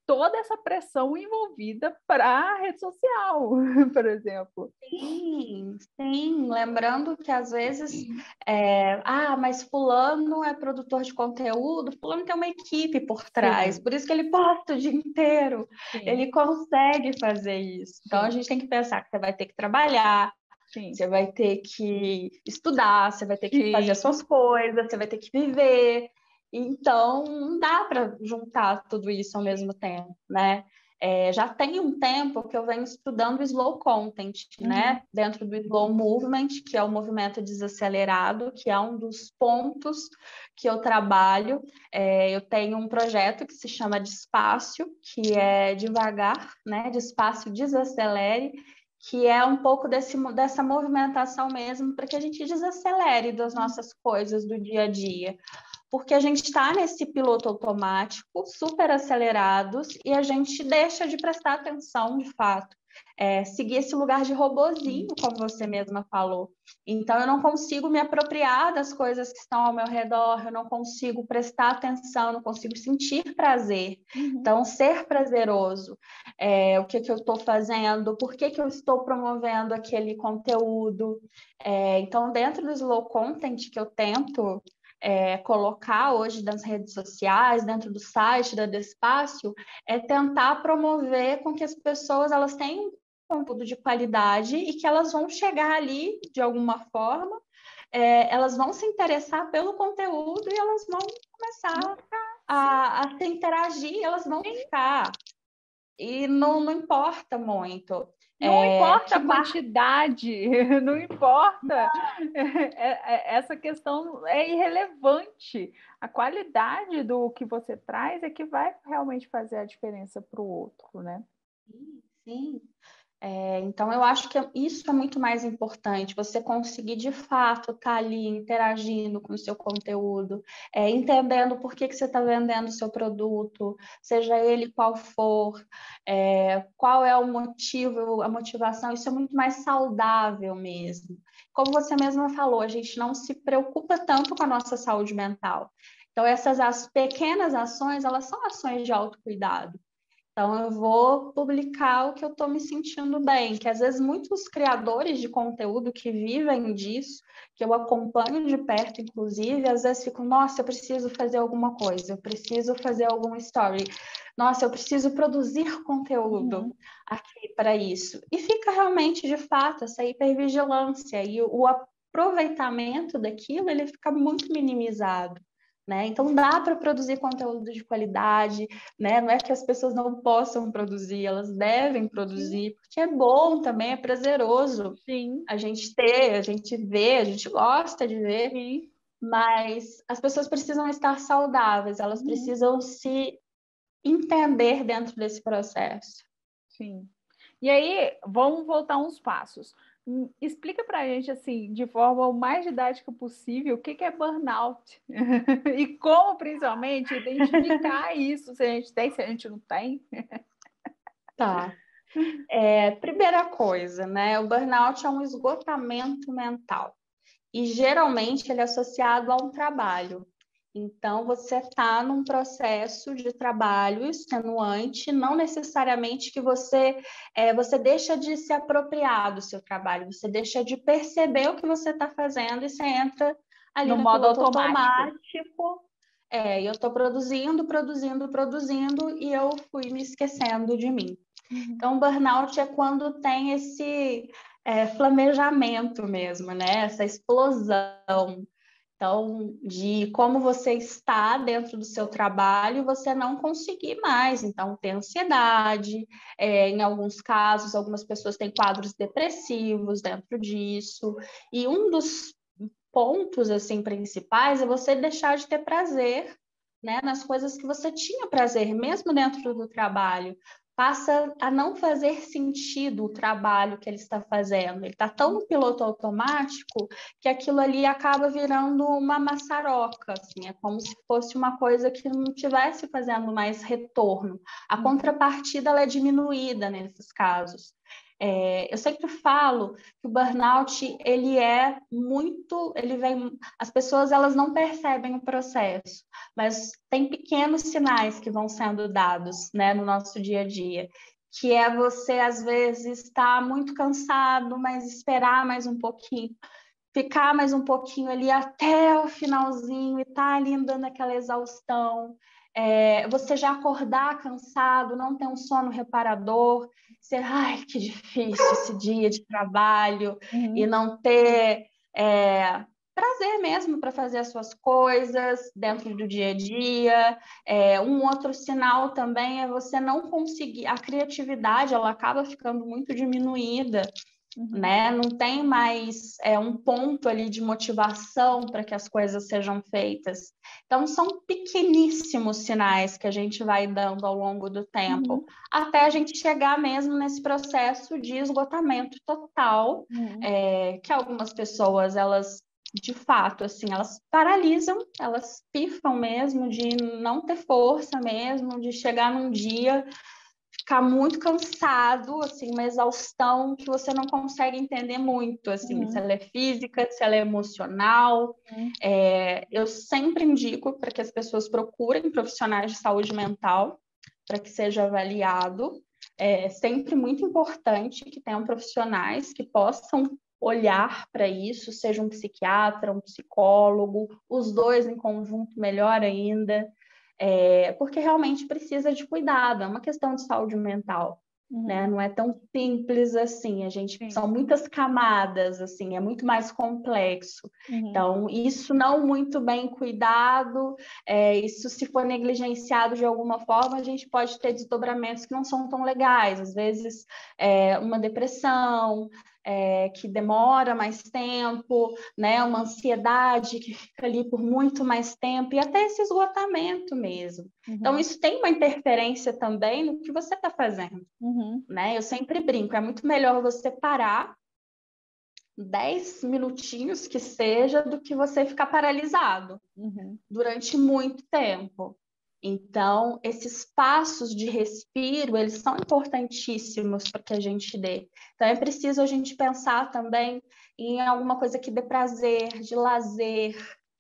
toda essa pressão envolvida para a rede social, por exemplo. Sim, sim. Lembrando que às vezes, mas fulano é produtor de conteúdo, fulano tem uma equipe por trás, por isso que ele posta o dia inteiro, ele consegue fazer isso. Então a gente tem que pensar que você vai ter que trabalhar, você vai ter que estudar, você vai ter que fazer as suas coisas, você vai ter que viver. Então, não dá para juntar tudo isso ao mesmo tempo, né? Já tem um tempo que eu venho estudando Slow Content, né? Dentro do Slow Movement, que é o movimento desacelerado, que é um dos pontos que eu trabalho. Eu tenho um projeto que se chama Despacio, que é devagar, né? Despacio, desacelere, que é um pouco dessa movimentação mesmo, para que a gente desacelere das nossas coisas do dia a dia. Porque a gente está nesse piloto automático, super acelerados, e a gente deixa de prestar atenção, de fato. Seguir esse lugar de robozinho, como você mesma falou. Então, eu não consigo me apropriar das coisas que estão ao meu redor, eu não consigo prestar atenção, não consigo sentir prazer. Então, ser prazeroso, o que eu estou fazendo, por que eu estou promovendo aquele conteúdo. Então, dentro do slow content que eu tento colocar hoje nas redes sociais, dentro do site da Despacio, é tentar promover com que as pessoas elas tenham um conteúdo de qualidade e que elas vão chegar ali de alguma forma, elas vão se interessar pelo conteúdo e elas vão começar a se interagir, elas vão ficar. E não importa muito. Não importa a quantidade, não importa. Essa questão é irrelevante. A qualidade do que você traz é que vai realmente fazer a diferença para o outro, né? Sim. Então, eu acho que isso é muito mais importante, você conseguir, de fato, estar ali interagindo com o seu conteúdo, entendendo por que você está vendendo o seu produto, seja ele qual for, qual é o motivo, a motivação, isso é muito mais saudável mesmo. Como você mesma falou, a gente não se preocupa tanto com a nossa saúde mental. Então, essas pequenas ações, elas são ações de autocuidado. Então, eu vou publicar o que eu estou me sentindo bem, que às vezes muitos criadores de conteúdo que vivem disso, que eu acompanho de perto, inclusive, às vezes ficam, nossa, eu preciso fazer alguma coisa, eu preciso fazer algum story, nossa, eu preciso produzir conteúdo aqui para isso. E fica realmente, de fato, essa hipervigilância e o aproveitamento daquilo, ele fica muito minimizado. Né? Então, dá para produzir conteúdo de qualidade, né? Não é que as pessoas não possam produzir, elas devem produzir, porque é bom também, é prazeroso. Sim. A gente ter, a gente vê, a gente gosta de ver, Sim. Mas as pessoas precisam estar saudáveis, elas precisam se entender dentro desse processo. Sim. E aí, vamos voltar uns passos. Explica para a gente, assim, de forma o mais didática possível, o que é burnout e como, principalmente, identificar isso, se a gente tem, se a gente não tem. Tá. Primeira coisa, né? O burnout é um esgotamento mental e geralmente ele é associado a um trabalho. Então, você está num processo de trabalho extenuante, não necessariamente que você deixa de se apropriar do seu trabalho, você deixa de perceber o que você está fazendo e você entra ali No no modo piloto automático. E eu estou produzindo e eu fui me esquecendo de mim. Então, burnout é quando tem esse flamejamento mesmo, né? Essa explosão. Então, de como você está dentro do seu trabalho, você não conseguir mais. Então, ter ansiedade, em alguns casos, algumas pessoas têm quadros depressivos dentro disso. E um dos pontos assim principais é você deixar de ter prazer, né, nas coisas que você tinha prazer, mesmo dentro do trabalho. Passa a não fazer sentido o trabalho que ele está fazendo. Ele está tão no piloto automático que aquilo ali acaba virando uma maçaroca, assim, é como se fosse uma coisa que não estivesse fazendo mais retorno. A contrapartida ela é diminuída nesses casos. Eu sempre falo que o burnout as pessoas elas não percebem o processo, mas tem pequenos sinais que vão sendo dados, né, no nosso dia a dia, que é você às vezes estar muito cansado, mas esperar mais um pouquinho, ficar mais um pouquinho ali até o finalzinho e estar ali dando aquela exaustão. Você já acordar cansado, não ter um sono reparador, ai, que difícil esse dia de trabalho, e não ter prazer mesmo para fazer as suas coisas dentro do dia a dia. Um outro sinal também é você não conseguir, a criatividade ela acaba ficando muito diminuída. né? Não tem mais um ponto ali de motivação para que as coisas sejam feitas. Então, são pequeníssimos sinais que a gente vai dando ao longo do tempo, até a gente chegar mesmo nesse processo de esgotamento total, que algumas pessoas, elas, de fato, assim, elas paralisam, elas pifam mesmo, de não ter força mesmo, de chegar num dia ficar muito cansado, assim, uma exaustão que você não consegue entender muito, assim, se ela é física, se ela é emocional. Eu sempre indico para que as pessoas procurem profissionais de saúde mental para que seja avaliado. É sempre muito importante que tenham profissionais que possam olhar para isso, seja um psiquiatra, um psicólogo, os dois em conjunto, melhor ainda. Porque realmente precisa de cuidado, é uma questão de saúde mental, né? Não é tão simples assim, são muitas camadas, assim, é muito mais complexo. Então, isso não muito bem cuidado, isso se for negligenciado de alguma forma, a gente pode ter desdobramentos que não são tão legais, às vezes uma depressão, que demora mais tempo, né? Uma ansiedade que fica ali por muito mais tempo, e até esse esgotamento mesmo. Então, isso tem uma interferência também no que você está fazendo, né? Eu sempre brinco, é muito melhor você parar 10 minutinhos que seja do que você ficar paralisado durante muito tempo. Então, esses passos de respiro, eles são importantíssimos para que a gente dê. Então, é preciso a gente pensar também em alguma coisa que dê prazer, de lazer,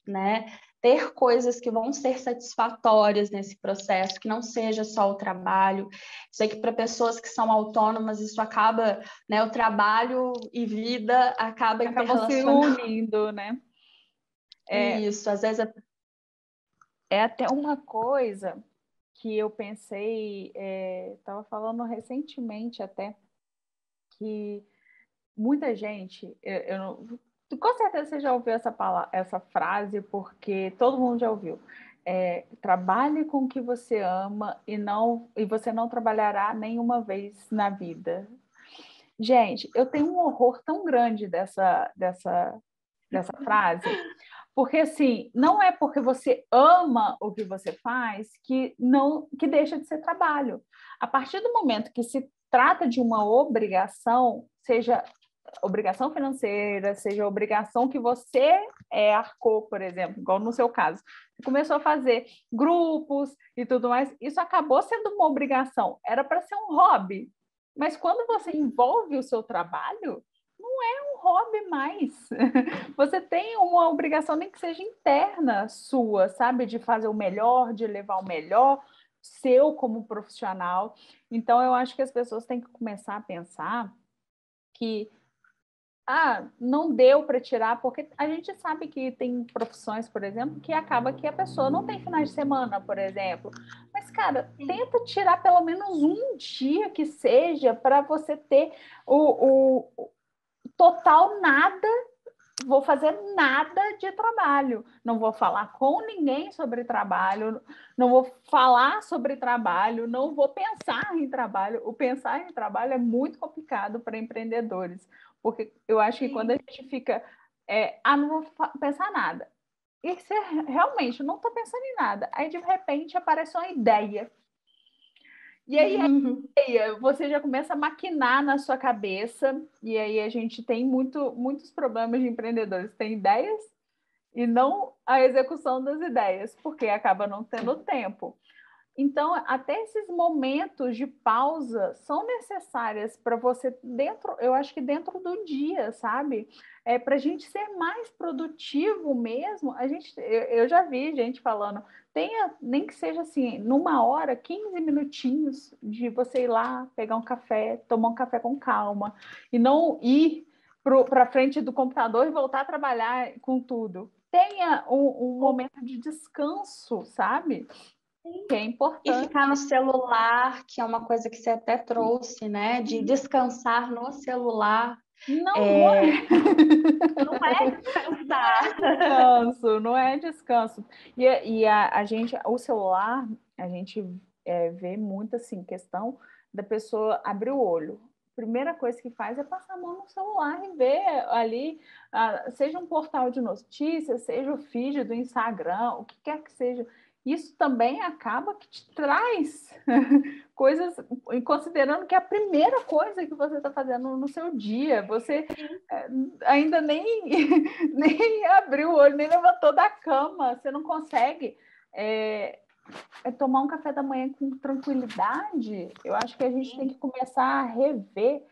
né? Ter coisas que vão ser satisfatórias nesse processo, que não seja só o trabalho. Sei que para pessoas que são autônomas, isso acaba, né? O trabalho e vida acaba se interrelacionando. unindo, né? Isso, às vezes é até uma coisa que eu pensei, estava falando recentemente até, que muita gente, eu não, com certeza você já ouviu essa frase, porque todo mundo já ouviu. Trabalhe com o que você ama e você não trabalhará nenhuma vez na vida. Gente, eu tenho um horror tão grande dessa frase, porque assim, não é porque você ama o que você faz que deixa de ser trabalho. A partir do momento que se trata de uma obrigação, seja obrigação financeira, seja obrigação que você arcou, por exemplo, igual no seu caso, você começou a fazer grupos e tudo mais, isso acabou sendo uma obrigação, era para ser um hobby, mas quando você envolve o seu trabalho, não é um hobby mais. Você tem uma obrigação, nem que seja interna sua, sabe? De fazer o melhor, de levar o melhor seu como profissional. Então, eu acho que as pessoas têm que começar a pensar que não deu para tirar, porque a gente sabe que tem profissões, por exemplo, que acaba que a pessoa não tem finais de semana, por exemplo. Mas, cara, tenta tirar pelo menos um dia que seja para você ter o total nada, vou fazer nada de trabalho, não vou falar com ninguém sobre trabalho, não vou falar sobre trabalho, não vou pensar em trabalho. O pensar em trabalho é muito complicado para empreendedores, porque eu acho que quando a gente fica, não vou pensar nada, e você realmente não está pensando em nada, aí de repente aparece uma ideia. E aí, você já começa a maquinar na sua cabeça, e aí a gente tem muitos problemas de empreendedores. Tem ideias e não a execução das ideias, porque acaba não tendo tempo. Então, até esses momentos de pausa são necessárias para você eu acho que dentro do dia, sabe? Para a gente ser mais produtivo mesmo, eu já vi gente falando, tenha, nem que seja assim, numa hora, 15 minutinhos de você ir lá, pegar um café, tomar um café com calma, e não ir para frente do computador e voltar a trabalhar com tudo. Tenha um momento de descanso, sabe? Que é e importante. ficar no celular, que é uma coisa que você até trouxe, né? De descansar no celular. Não é Não é descansar. descanso, não é descanso. E a gente, o celular, a gente vê muito assim, questão da pessoa abrir o olho. primeira coisa que faz é passar a mão no celular e ver ali, seja um portal de notícias, seja o feed do Instagram, o que quer que seja. Isso também acaba que te traz coisas, considerando que é a primeira coisa que você está fazendo no seu dia. Você ainda nem abriu o olho, nem levantou da cama. Você não consegue tomar um café da manhã com tranquilidade. Eu acho que a gente tem que começar a rever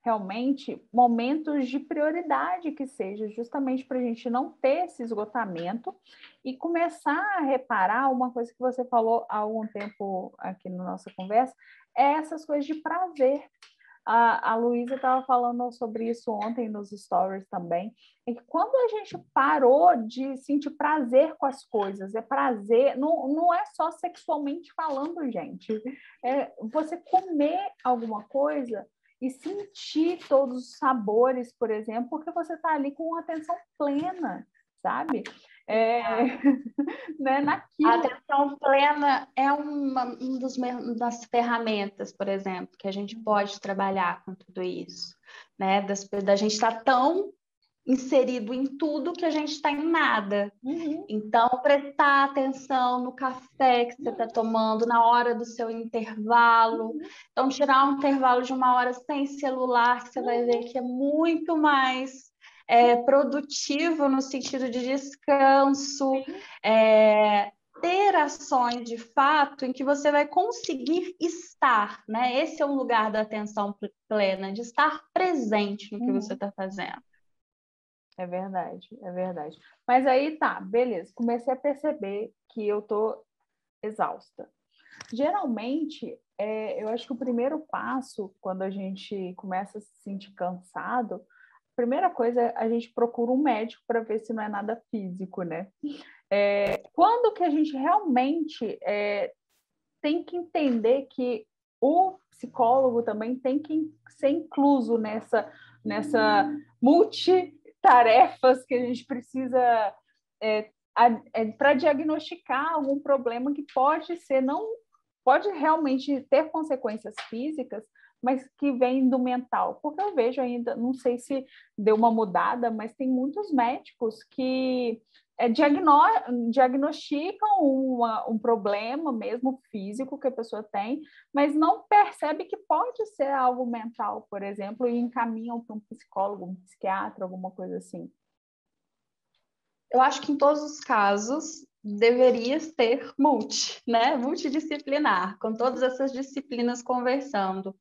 realmente momentos de prioridade que seja, justamente para a gente não ter esse esgotamento e começar a reparar uma coisa que você falou há algum tempo aqui na nossa conversa, é essas coisas de prazer. A Luísa estava falando sobre isso ontem nos stories também, é que quando a gente parou de sentir prazer com as coisas, é prazer, não é só sexualmente falando, gente, é você comer alguma coisa e sentir todos os sabores, por exemplo, porque você está ali com atenção plena, sabe? Né, naquilo. A atenção plena é uma das ferramentas, por exemplo, que a gente pode trabalhar com tudo isso, né? Da gente estar tão inserido em tudo que a gente está em nada. Então, prestar atenção no café que você está tomando na hora do seu intervalo. Então, tirar um intervalo de 1 hora sem celular, que você vai ver que é muito mais produtivo no sentido de descanso, ter ações de fato em que você vai conseguir estar, né? Esse é um lugar da atenção plena, de estar presente no que você está fazendo. É verdade, é verdade. Mas aí tá, beleza. Comecei a perceber que eu tô exausta. Geralmente, eu acho que o primeiro passo, quando a gente começa a se sentir cansado, a primeira coisa é a gente procura um médico para ver se não é nada físico, né? Quando que a gente realmente tem que entender que o psicólogo também tem que ser incluso nessa multitarefas que a gente precisa para diagnosticar algum problema que pode realmente ter consequências físicas, mas que vem do mental. Porque eu vejo ainda, não sei se deu uma mudada, mas tem muitos médicos que diagnosticam um problema mesmo físico que a pessoa tem, mas não percebe que pode ser algo mental, por exemplo, e encaminham para um psicólogo, um psiquiatra, alguma coisa assim. Eu acho que em todos os casos deveria ser né? Multidisciplinar, com todas essas disciplinas conversando.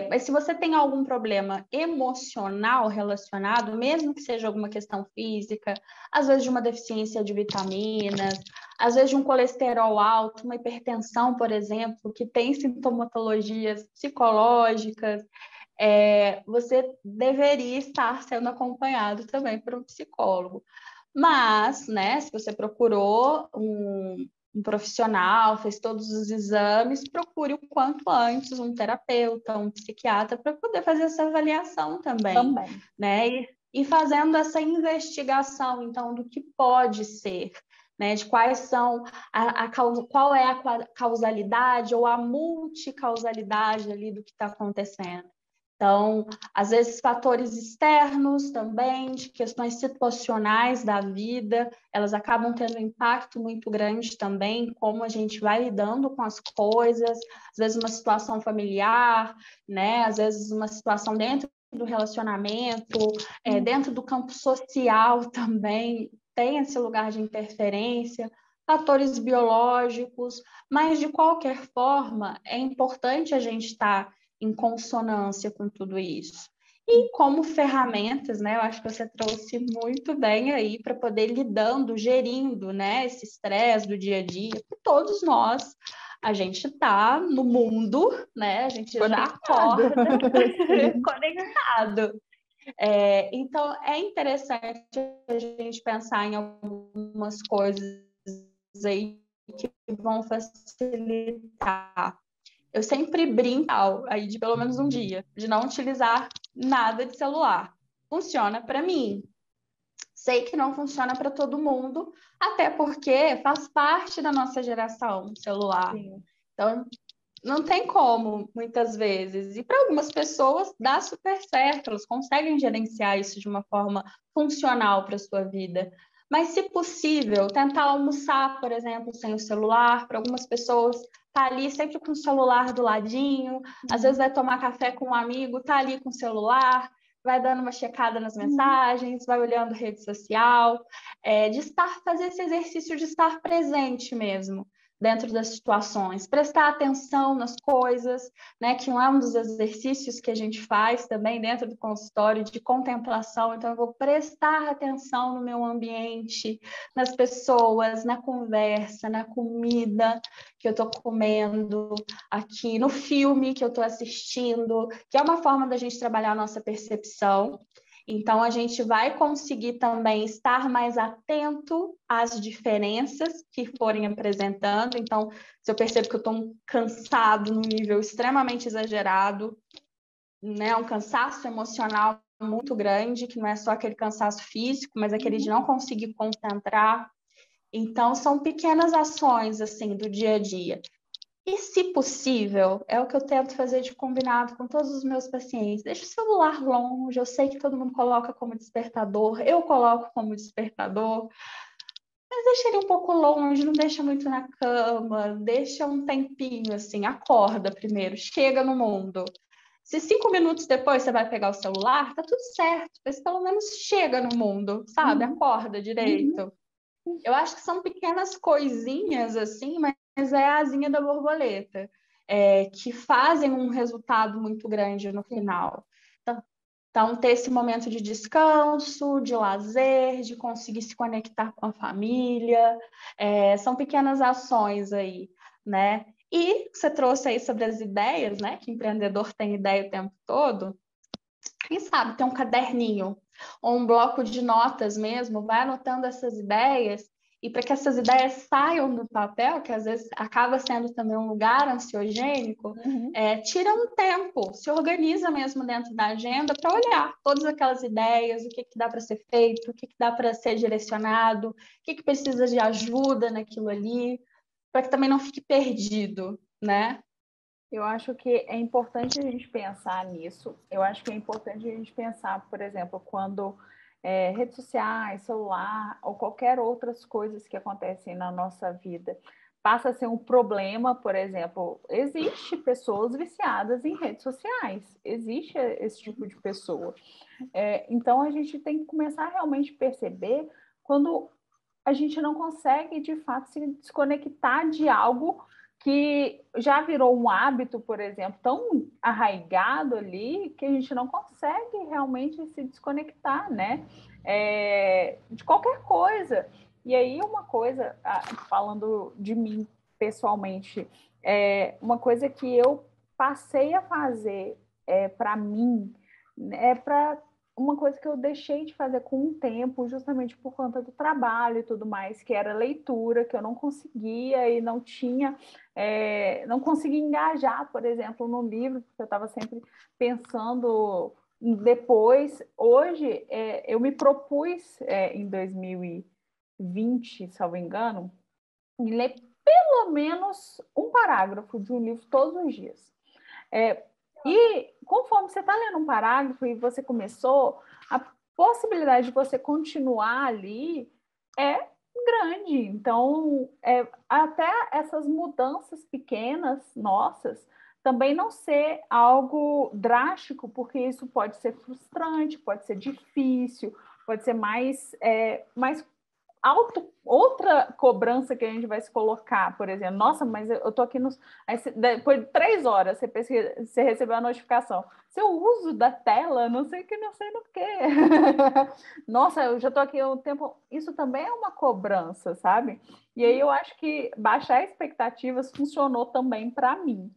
Mas se você tem algum problema emocional relacionado, mesmo que seja alguma questão física, às vezes de uma deficiência de vitaminas, às vezes de um colesterol alto, uma hipertensão, por exemplo, que tem sintomatologias psicológicas, você deveria estar sendo acompanhado também por um psicólogo. Mas, né, se você procurou um profissional, fez todos os exames, procure o quanto antes um terapeuta, um psiquiatra, para poder fazer essa avaliação também. Né? E fazendo essa investigação, então, do que pode ser, né? De quais são qual é a causalidade ou a multicausalidade ali do que está acontecendo. Então, às vezes, fatores externos também, de questões situacionais da vida, elas acabam tendo um impacto muito grande também, como a gente vai lidando com as coisas, às vezes uma situação familiar, né? Às vezes uma situação dentro do relacionamento, dentro do campo social também, tem esse lugar de interferência, fatores biológicos, mas, de qualquer forma, é importante a gente estar em consonância com tudo isso. E como ferramentas, né, eu acho que você trouxe muito bem aí para poder gerindo, né, esse estresse do dia a dia, porque todos nós, a gente está no mundo, né, a gente já acorda conectado. Então, é interessante a gente pensar em algumas coisas aí que vão facilitar. Eu sempre brinco aí de pelo menos um dia, de não utilizar nada de celular. Funciona para mim. Sei que não funciona para todo mundo, até porque faz parte da nossa geração celular. Sim. Então, Não tem como, muitas vezes. E para algumas pessoas dá super certo, elas conseguem gerenciar isso de uma forma funcional para a sua vida. Mas, se possível, tentar almoçar, por exemplo, sem o celular. Para algumas pessoas, tá ali sempre com o celular do ladinho. Às vezes vai tomar café com um amigo, tá ali com o celular, vai dando uma checada nas mensagens, vai olhando rede social, fazer esse exercício de estar presente mesmo dentro das situações, prestar atenção nas coisas, né, que não é um dos exercícios que a gente faz também dentro do consultório de contemplação. Então, eu vou prestar atenção no meu ambiente, nas pessoas, na conversa, na comida que eu estou comendo, aqui no filme que eu estou assistindo, que é uma forma da gente trabalhar a nossa percepção. Então, a gente vai conseguir também estar mais atento às diferenças que forem apresentando. Então, se eu percebo que eu estou cansado num nível extremamente exagerado, né, um cansaço emocional muito grande, que não é só aquele cansaço físico, mas aquele de não conseguir concentrar. Então, são pequenas ações, assim, do dia a dia. E, se possível, é o que eu tento fazer de combinado com todos os meus pacientes. Deixa o celular longe, eu sei que todo mundo coloca como despertador, eu coloco como despertador, mas deixa ele um pouco longe, não deixa muito na cama, deixa um tempinho, assim, acorda primeiro, chega no mundo. Se 5 minutos depois você vai pegar o celular, tá tudo certo, mas pelo menos chega no mundo, sabe? Acorda direito. Eu acho que são pequenas coisinhas, assim, mas é a asinha da borboleta, que fazem um resultado muito grande no final. Então, ter esse momento de descanso, de lazer, de conseguir se conectar com a família, são pequenas ações aí, né? E você trouxe aí sobre as ideias, né? Que empreendedor tem ideia o tempo todo. Quem sabe ter um caderninho ou um bloco de notas mesmo, vai anotando essas ideias, e para que essas ideias saiam do papel, que às vezes acaba sendo também um lugar ansiogênico, tira um tempo, se organiza mesmo dentro da agenda para olhar todas aquelas ideias, o que dá para ser feito, o que dá para ser direcionado, o que precisa de ajuda naquilo ali, para que também não fique perdido, né? Eu acho que é importante a gente pensar nisso. Eu acho que é importante a gente pensar, por exemplo, quando redes sociais, celular ou qualquer outras coisas que acontecem na nossa vida passa a ser um problema, por exemplo, existe pessoas viciadas em redes sociais, existe esse tipo de pessoa. Então a gente tem que começar a realmente perceber quando a gente não consegue, de fato, se desconectar de algo que já virou um hábito, por exemplo, tão arraigado ali, que a gente não consegue realmente se desconectar, né? De qualquer coisa. E aí, uma coisa, falando de mim pessoalmente, uma coisa que eu passei a fazer para mim, é para uma coisa que eu deixei de fazer com o tempo, justamente por conta do trabalho e tudo mais, que era leitura, que eu não conseguia e não tinha, não conseguia engajar, por exemplo, no livro, porque eu estava sempre pensando depois. Hoje, eu me propus, em 2020, salvo engano, em ler pelo menos um parágrafo de um livro todos os dias. E conforme você está lendo um parágrafo e você começou, a possibilidade de você continuar ali é grande. Então, até essas mudanças pequenas, nossas, também não ser algo drástico, porque isso pode ser frustrante, pode ser difícil, pode ser mais outra cobrança que a gente vai se colocar, por exemplo, nossa, mas eu tô aqui nos. Aí, depois de 3 horas, você recebeu a notificação. Seu uso da tela, não sei o que, não sei no que. Nossa, eu já tô aqui há um tempo. Isso também é uma cobrança, sabe? E aí eu acho que baixar expectativas funcionou também para mim.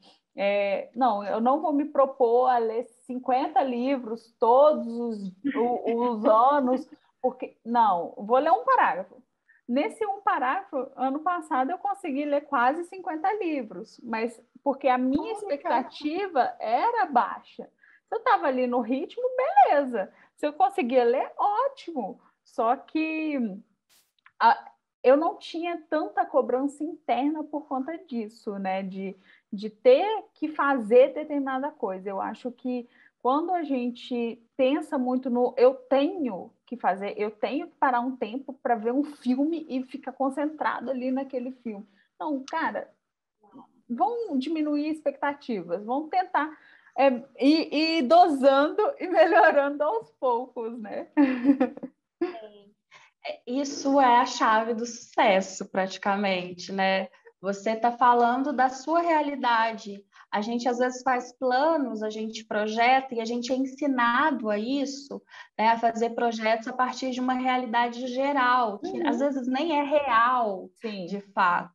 Não, eu não vou me propor a ler 50 livros todos os anos, porque não, vou ler um parágrafo. Nesse um parágrafo, ano passado eu consegui ler quase 50 livros, mas porque a minha expectativa era baixa. Se eu estava ali no ritmo, beleza. Se eu conseguia ler, ótimo. Só que eu não tinha tanta cobrança interna por conta disso, né? De ter que fazer determinada coisa. Eu acho que quando a gente pensa muito no eu tenho que fazer, eu tenho que parar um tempo para ver um filme e ficar concentrado ali naquele filme. Não, cara, vão diminuir expectativas, vão tentar ir dosando e melhorando aos poucos, né? Isso é a chave do sucesso, praticamente, né? Você está falando da sua realidade. A gente às vezes faz planos, a gente projeta e a gente é ensinado a isso, né? A fazer projetos a partir de uma realidade geral, que às vezes nem é real, Sim. de fato.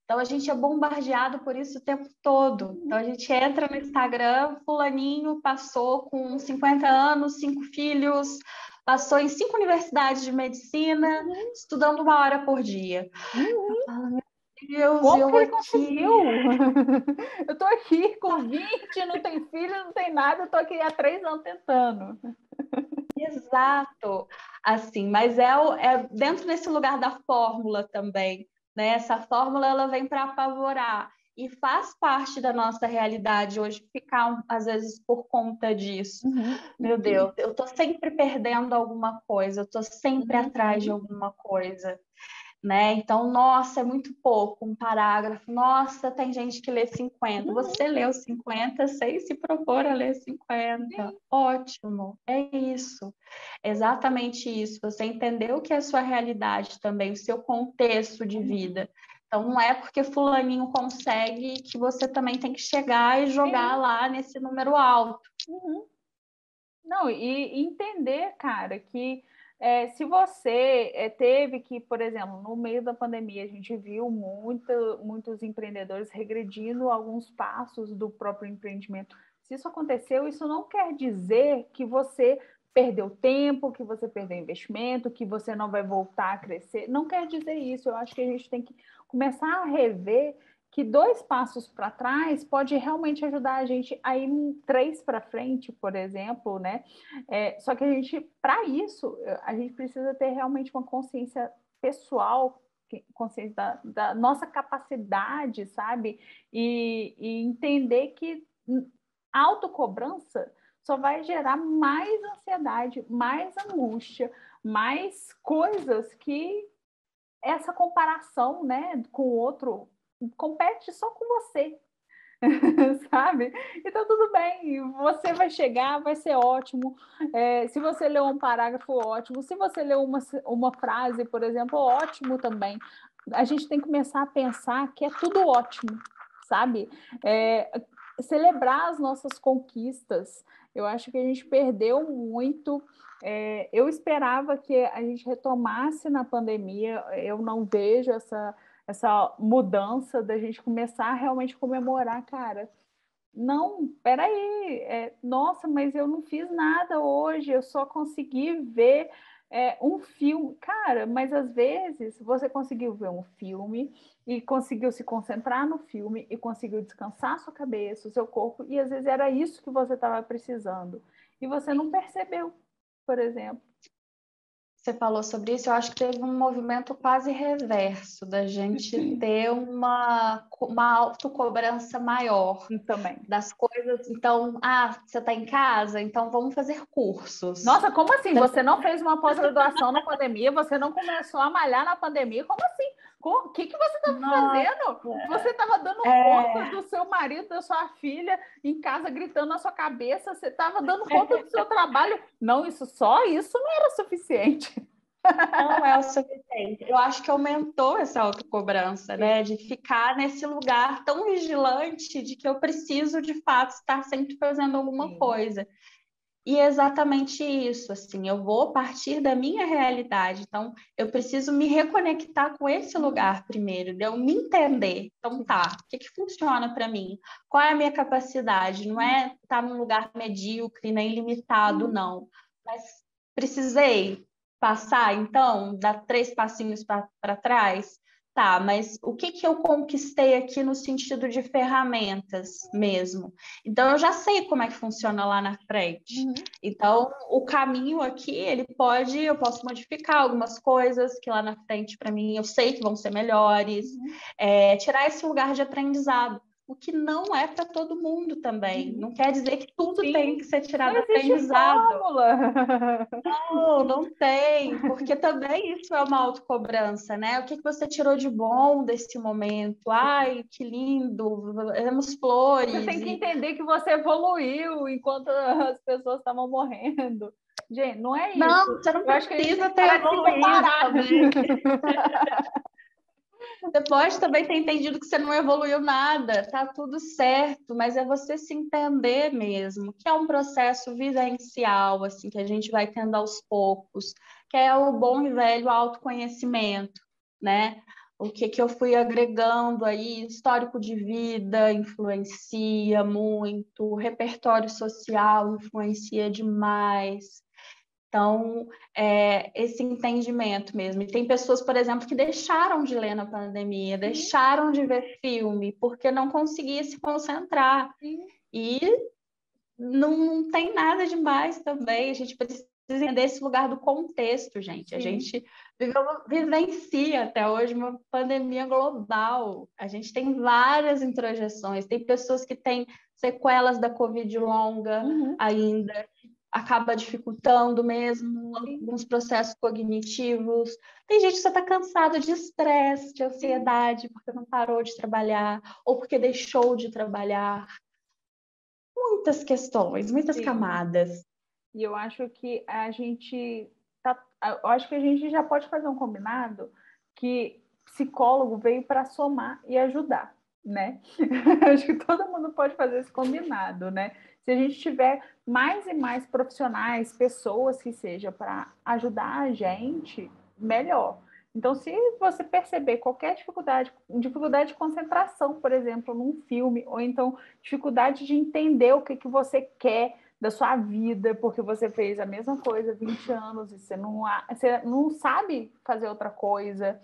Então a gente é bombardeado por isso o tempo todo. Então a gente entra no Instagram, fulaninho passou com 50 anos, 5 filhos, passou em 5 universidades de medicina, estudando 1 hora por dia. Eu Uhum. falo, meu Deus, Como que eu ele aqui. conseguiu? Eu tô aqui com 20, não tem filho, não tem nada, eu tô aqui há 3 anos tentando. Exato, assim, mas é dentro desse lugar da fórmula também, né? Essa fórmula ela vem para apavorar e faz parte da nossa realidade hoje ficar às vezes por conta disso. Uhum. Meu Deus, eu tô sempre perdendo alguma coisa, eu tô sempre atrás de Uhum. alguma coisa, né? Então, nossa, é muito pouco um parágrafo. Nossa, tem gente que lê 50. Uhum. Você leu 50 sem se propor a ler 50. Sim. Ótimo, é isso. Exatamente isso. Você entendeu o que é a sua realidade também, o seu contexto de Uhum. vida. Então, não é porque fulaninho consegue que você também tem que chegar e jogar Sim. lá nesse número alto. Uhum. Não, e entender, cara, que se você teve que, por exemplo, no meio da pandemia, a gente viu muitos empreendedores regredindo alguns passos do próprio empreendimento. Se isso aconteceu, isso não quer dizer que você perdeu tempo, que você perdeu investimento, que você não vai voltar a crescer. Não quer dizer isso. Eu acho que a gente tem que começar a rever que 2 passos para trás pode realmente ajudar a gente a ir 3 para frente, por exemplo, né? Só que a gente, para isso, a gente precisa ter realmente uma consciência pessoal, consciência da nossa capacidade, sabe? E entender que autocobrança só vai gerar mais ansiedade, mais angústia, mais coisas que essa comparação, né, com o outro compete só com você, sabe? Então tudo bem, você vai chegar, vai ser ótimo. Se você leu um parágrafo, ótimo. Se você leu uma frase, por exemplo, ótimo também. A gente tem que começar a pensar que é tudo ótimo, sabe? Celebrar as nossas conquistas. Eu acho que a gente perdeu muito. Eu esperava que a gente retomasse na pandemia. Eu não vejo essa mudança da gente começar a realmente comemorar, cara. Não, peraí, nossa, mas eu não fiz nada hoje, eu só consegui ver um filme. Cara, mas às vezes você conseguiu ver um filme e conseguiu se concentrar no filme e conseguiu descansar a sua cabeça, o seu corpo, e às vezes era isso que você estava precisando. E você não percebeu, por exemplo. Você falou sobre isso, eu acho que teve um movimento quase reverso da gente ter uma autocobrança maior Também. das coisas. Então, você está em casa, então vamos fazer cursos. Nossa, como assim? Você Você não fez uma pós-graduação na pandemia? Você não começou a malhar na pandemia? Como assim? O que você estava Nossa, fazendo? Você estava dando conta é, do seu marido, da sua filha em casa gritando na sua cabeça? Você estava dando conta do seu trabalho? Não, só isso não era suficiente. não é o suficiente. Eu acho que aumentou essa autocobrança, né? Sim, De ficar nesse lugar tão vigilante de que eu preciso, de fato, estar sempre fazendo alguma sim. coisa. E é exatamente isso, assim, eu vou partir da minha realidade, então eu preciso me reconectar com esse Uhum. lugar primeiro, de eu me entender. Então Sim. tá, o que funciona para mim? Qual é a minha capacidade? Não é estar num lugar medíocre, nem limitado, Uhum. não. Mas precisei passar, então, dar 3 passinhos para trás. Tá, mas o que eu conquistei aqui no sentido de ferramentas mesmo? Então, eu já sei como é que funciona lá na frente. Então, o caminho aqui, eu posso modificar algumas coisas que lá na frente, para mim, eu sei que vão ser melhores. Tirar esse lugar de aprendizado, o que não é para todo mundo também. Não quer dizer que tudo tem que ser tirado Não existe aprendizado. fórmula. Não tem, porque também isso é uma autocobrança, né? O que você tirou de bom desse momento? Ai, que lindo, vemos flores. Você tem que entender que você evoluiu enquanto as pessoas estavam morrendo. Gente, não é isso. Não, você não Eu acho que a gente precisa tem que ter parar de se evoluído comparar. também. Você pode também ter entendido que você não evoluiu nada, tá tudo certo, mas é você se entender mesmo, que é um processo vivencial, assim, que a gente vai tendo aos poucos, que é o bom e velho autoconhecimento, né? O que eu fui agregando aí, histórico de vida influencia muito, o repertório social influencia demais. Então, esse entendimento mesmo. E tem pessoas, por exemplo, que deixaram de ler na pandemia, deixaram de ver filme, porque não conseguia se concentrar. E não tem nada demais também. A gente precisa entender esse lugar do contexto, gente. A gente vivencia até hoje uma pandemia global. A gente tem várias introjeções. Tem pessoas que têm sequelas da Covid longa ainda, acaba dificultando mesmo alguns processos cognitivos. Tem gente que só está cansado de estresse, de ansiedade, porque não parou de trabalhar ou porque deixou de trabalhar. Muitas questões, muitas camadas. E eu acho que eu acho que a gente já pode fazer um combinado que psicólogo veio para somar e ajudar, né? Acho que todo mundo pode fazer esse combinado, né? Se a gente tiver mais e mais profissionais, pessoas que seja para ajudar a gente, melhor. Então, se você perceber qualquer dificuldade de concentração, por exemplo, num filme, ou então dificuldade de entender o que você quer da sua vida, porque você fez a mesma coisa há 20 anos e você não sabe fazer outra coisa.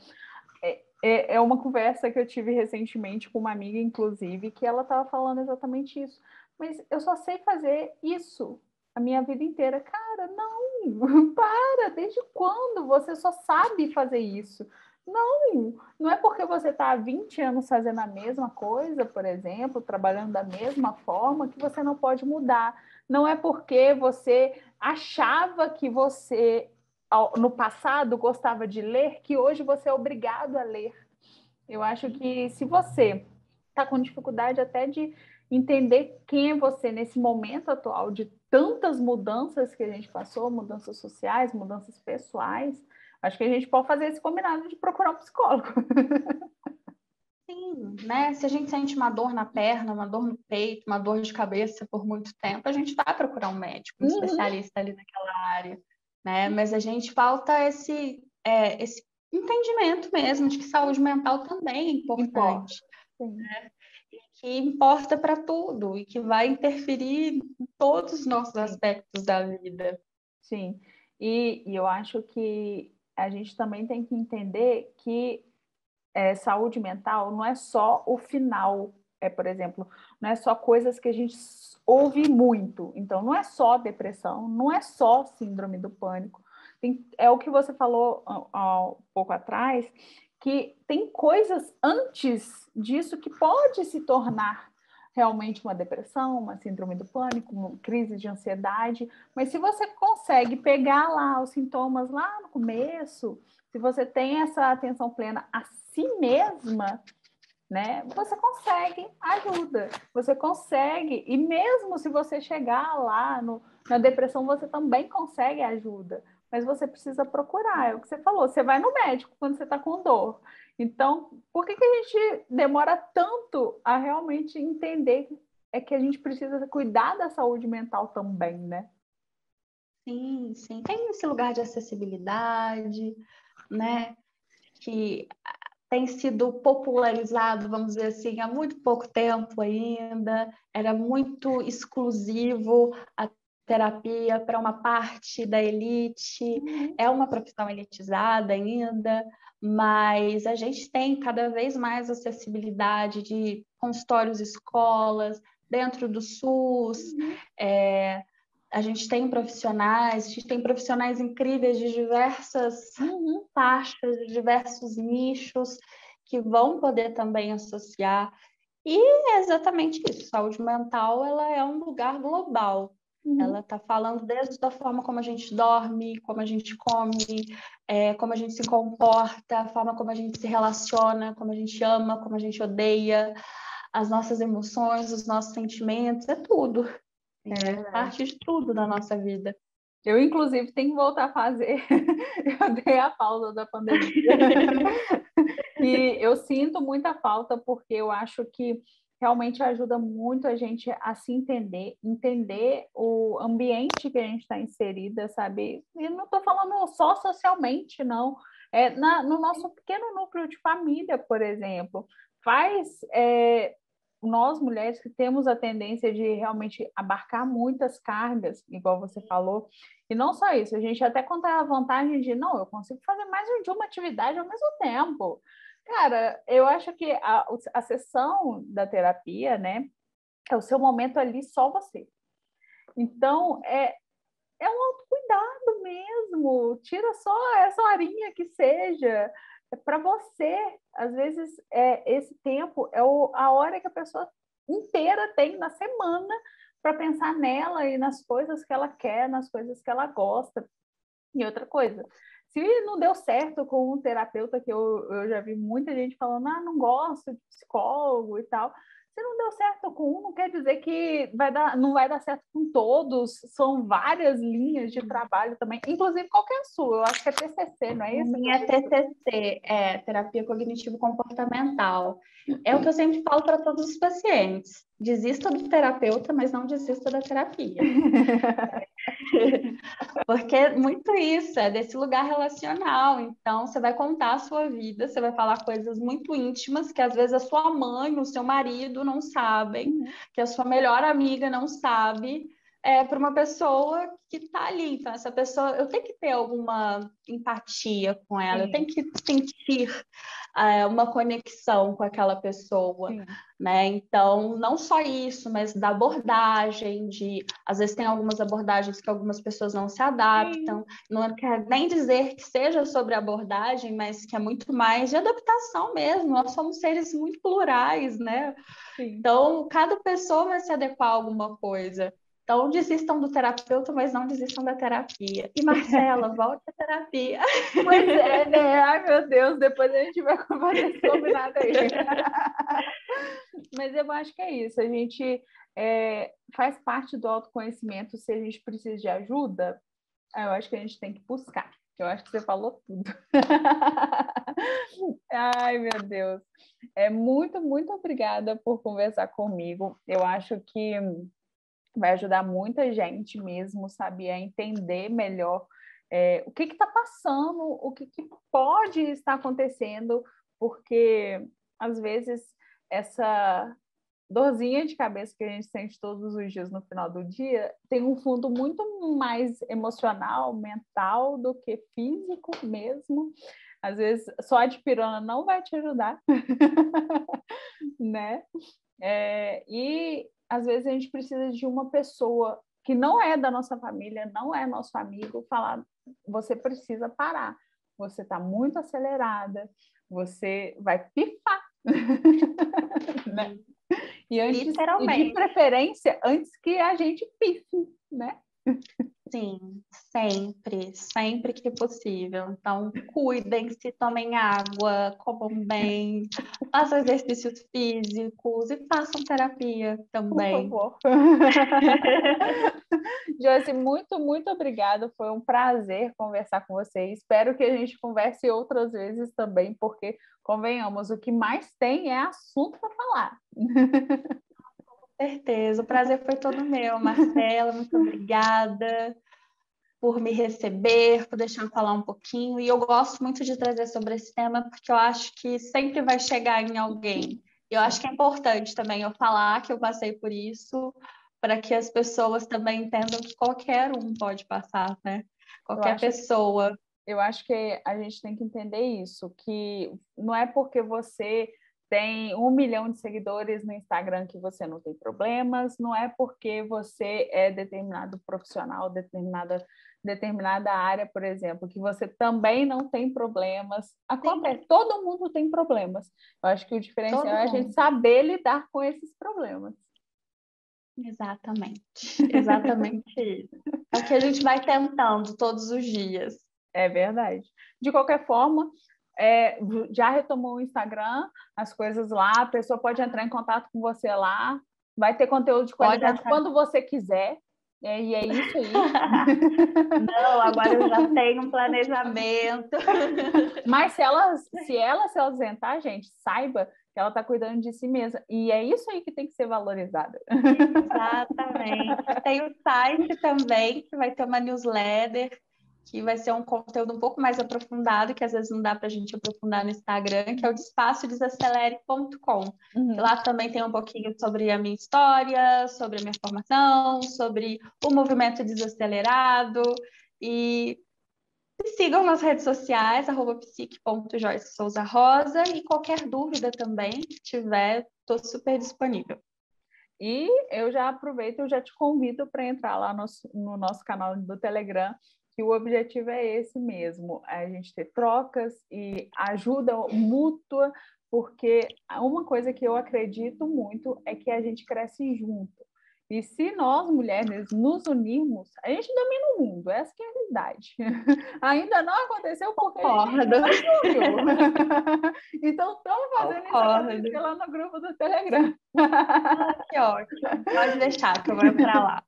É uma conversa que eu tive recentemente com uma amiga, inclusive, que ela estava falando exatamente isso. Mas eu só sei fazer isso a minha vida inteira. Cara, não, para, desde quando você só sabe fazer isso? Não é porque você está há 20 anos fazendo a mesma coisa, por exemplo, trabalhando da mesma forma, que você não pode mudar. Não é porque você achava que você no passado gostava de ler, que hoje você é obrigado a ler. Eu acho que se você está com dificuldade até de entender quem é você nesse momento atual de tantas mudanças que a gente passou, mudanças sociais, mudanças pessoais, acho que a gente pode fazer esse combinado de procurar um psicólogo. Sim, né? Se a gente sente uma dor na perna, uma dor no peito, uma dor de cabeça por muito tempo, a gente vai procurar um médico, um especialista ali naquela área, né? Mas a gente falta esse entendimento mesmo de que saúde mental também é importante, né? E que importa para tudo e que vai interferir em todos os nossos aspectos da vida. Sim, e eu acho que a gente também tem que entender que saúde mental não é só o final, por exemplo, não é só coisas que a gente ouve muito. Então, não é só depressão, não é só síndrome do pânico. É o que você falou há um pouco atrás, que tem coisas antes disso que pode se tornar realmente uma depressão, uma síndrome do pânico, uma crise de ansiedade. Mas se você consegue pegar lá os sintomas lá no começo, se você tem essa atenção plena a si mesma, né, você consegue ajuda, você consegue, e mesmo se você chegar lá na depressão, você também consegue ajuda, mas você precisa procurar, é o que você falou, você vai no médico quando você está com dor. Então, por que a gente demora tanto a realmente entender que a gente precisa cuidar da saúde mental também, né? Sim, tem esse lugar de acessibilidade, né? Que tem sido popularizado, vamos dizer assim, há muito pouco tempo ainda, era muito exclusivo terapia para uma parte da elite, é uma profissão elitizada ainda, mas a gente tem cada vez mais acessibilidade de consultórios, escolas, dentro do SUS, a gente tem profissionais incríveis de diversas taxas, de diversos nichos, que vão poder também associar. E é exatamente isso, saúde mental, ela é um lugar global. Ela está falando desde a forma como a gente dorme, como a gente come, como a gente se comporta, a forma como a gente se relaciona, como a gente ama, como a gente odeia, as nossas emoções, os nossos sentimentos, é tudo. É parte de tudo da nossa vida. Eu, inclusive, tenho que voltar a fazer. Eu dei a pausa da pandemia. E eu sinto muita falta, porque eu acho que realmente ajuda muito a gente a se entender o ambiente que a gente está inserida, sabe? E não estou falando só socialmente, não. No nosso pequeno núcleo de família, por exemplo, nós mulheres que temos a tendência de realmente abarcar muitas cargas, igual você falou, e não só isso, a gente até conta a vantagem de, não, eu consigo fazer mais de uma atividade ao mesmo tempo. Cara, eu acho que a sessão da terapia, né, é o seu momento ali só você. Então, é um autocuidado mesmo. Tira só essa horinha que seja. É para você. Às vezes, esse tempo é a hora que a pessoa inteira tem na semana para pensar nela e nas coisas que ela quer, nas coisas que ela gosta. E outra coisa, se não deu certo com um terapeuta, que eu já vi muita gente falando, não gosto de psicólogo e tal. Se não deu certo com um, não quer dizer que não vai dar certo com todos. São várias linhas de trabalho também, inclusive qualquer sua. Eu acho que é TCC, não é isso? Minha TCC é terapia cognitivo-comportamental. É o que eu sempre falo para todos os pacientes. Desista do terapeuta, mas não desista da terapia. Porque muito isso, é desse lugar relacional. Então, você vai contar a sua vida, você vai falar coisas muito íntimas que às vezes a sua mãe, o seu marido não sabem, que a sua melhor amiga não sabe, para uma pessoa que está ali. Então, essa pessoa, eu tenho que ter alguma empatia com ela, eu tenho que sentir uma conexão com aquela pessoa, né? Então, não só isso, mas da abordagem, às vezes tem algumas abordagens que algumas pessoas não se adaptam, não quer nem dizer que seja sobre abordagem, mas que é muito mais de adaptação mesmo, nós somos seres muito plurais, né? Então, cada pessoa vai se adequar a alguma coisa. Então, desistam do terapeuta, mas não desistam da terapia. E, Marcela, volte à terapia. Pois é, né? Ai, meu Deus, depois a gente vai fazer esse combinado aí. Mas eu acho que é isso. A gente faz parte do autoconhecimento. Se a gente precisa de ajuda, eu acho que a gente tem que buscar. Eu acho que você falou tudo. Ai, meu Deus. Muito, muito obrigada por conversar comigo. Eu acho que vai ajudar muita gente mesmo, sabe, a entender melhor o que está passando, o que pode estar acontecendo, porque às vezes essa dorzinha de cabeça que a gente sente todos os dias no final do dia tem um fundo muito mais emocional, mental do que físico mesmo. Às vezes só a dipirona não vai te ajudar, né? E às vezes a gente precisa de uma pessoa que não é da nossa família, não é nosso amigo, falar: você precisa parar, você está muito acelerada, você vai pifar. Né? E de preferência, antes que a gente pife, né? Sim, sempre que possível. Então, cuidem-se, tomem água, comam bem, façam exercícios físicos e façam terapia também. Por favor. Joyce, muito, muito obrigada. Foi um prazer conversar com você. Espero que a gente converse outras vezes também, porque, convenhamos, o que mais tem é assunto para falar. Com certeza. O prazer foi todo meu, Marcela. Muito obrigada por me receber, por deixar eu falar um pouquinho. E eu gosto muito de trazer sobre esse tema, porque eu acho que sempre vai chegar em alguém. Eu acho que é importante também eu falar que eu passei por isso, para que as pessoas também entendam que qualquer um pode passar, né? Qualquer pessoa. Eu acho que a gente tem que entender isso, que não é porque você tem 1 milhão de seguidores no Instagram que você não tem problemas, não é porque você é determinado profissional, determinada área, por exemplo, que você também não tem problemas. Acontece, Sim. todo mundo tem problemas. Eu acho que o diferencial é a gente saber lidar com esses problemas. Exatamente, exatamente isso. É o que a gente vai tentando todos os dias. É verdade. De qualquer forma, já retomou o Instagram, as coisas lá, a pessoa pode entrar em contato com você lá, vai ter conteúdo de qualidade quando você quiser, e é isso aí. Não, agora eu já tenho um planejamento. Mas se ela se ausentar, gente, saiba que ela está cuidando de si mesma. E é isso aí que tem que ser valorizado. Exatamente. Tem o site também, que vai ter uma newsletter, que vai ser um conteúdo um pouco mais aprofundado, que às vezes não dá para a gente aprofundar no Instagram, que é o despaçodesacelere.com. Lá também tem um pouquinho sobre a minha história, sobre a minha formação, sobre o movimento desacelerado. E sigam nas redes sociais, @psique.joycesouzarosa, e qualquer dúvida também que tiver, estou super disponível. E eu já aproveito, eu já te convido para entrar lá no nosso canal do Telegram, que o objetivo é esse mesmo, a gente ter trocas e ajuda mútua, porque uma coisa que eu acredito muito é que a gente cresce junto. E se nós, mulheres, nos unirmos, a gente domina o mundo, essa que é a realidade. Ainda não aconteceu porque a gente não se uniu. Então, estamos fazendo isso acontecer lá no grupo do Telegram. Que ótimo. Pode deixar que eu vou entrar lá.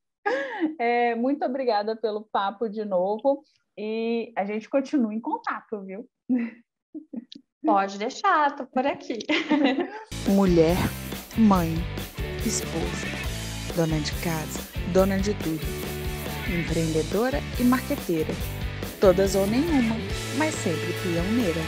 Muito obrigada pelo papo de novo e a gente continua em contato, viu? Pode deixar, tô por aqui. Mulher, mãe, esposa, dona de casa, dona de tudo, empreendedora e marqueteira, todas ou nenhuma, mas sempre pioneira.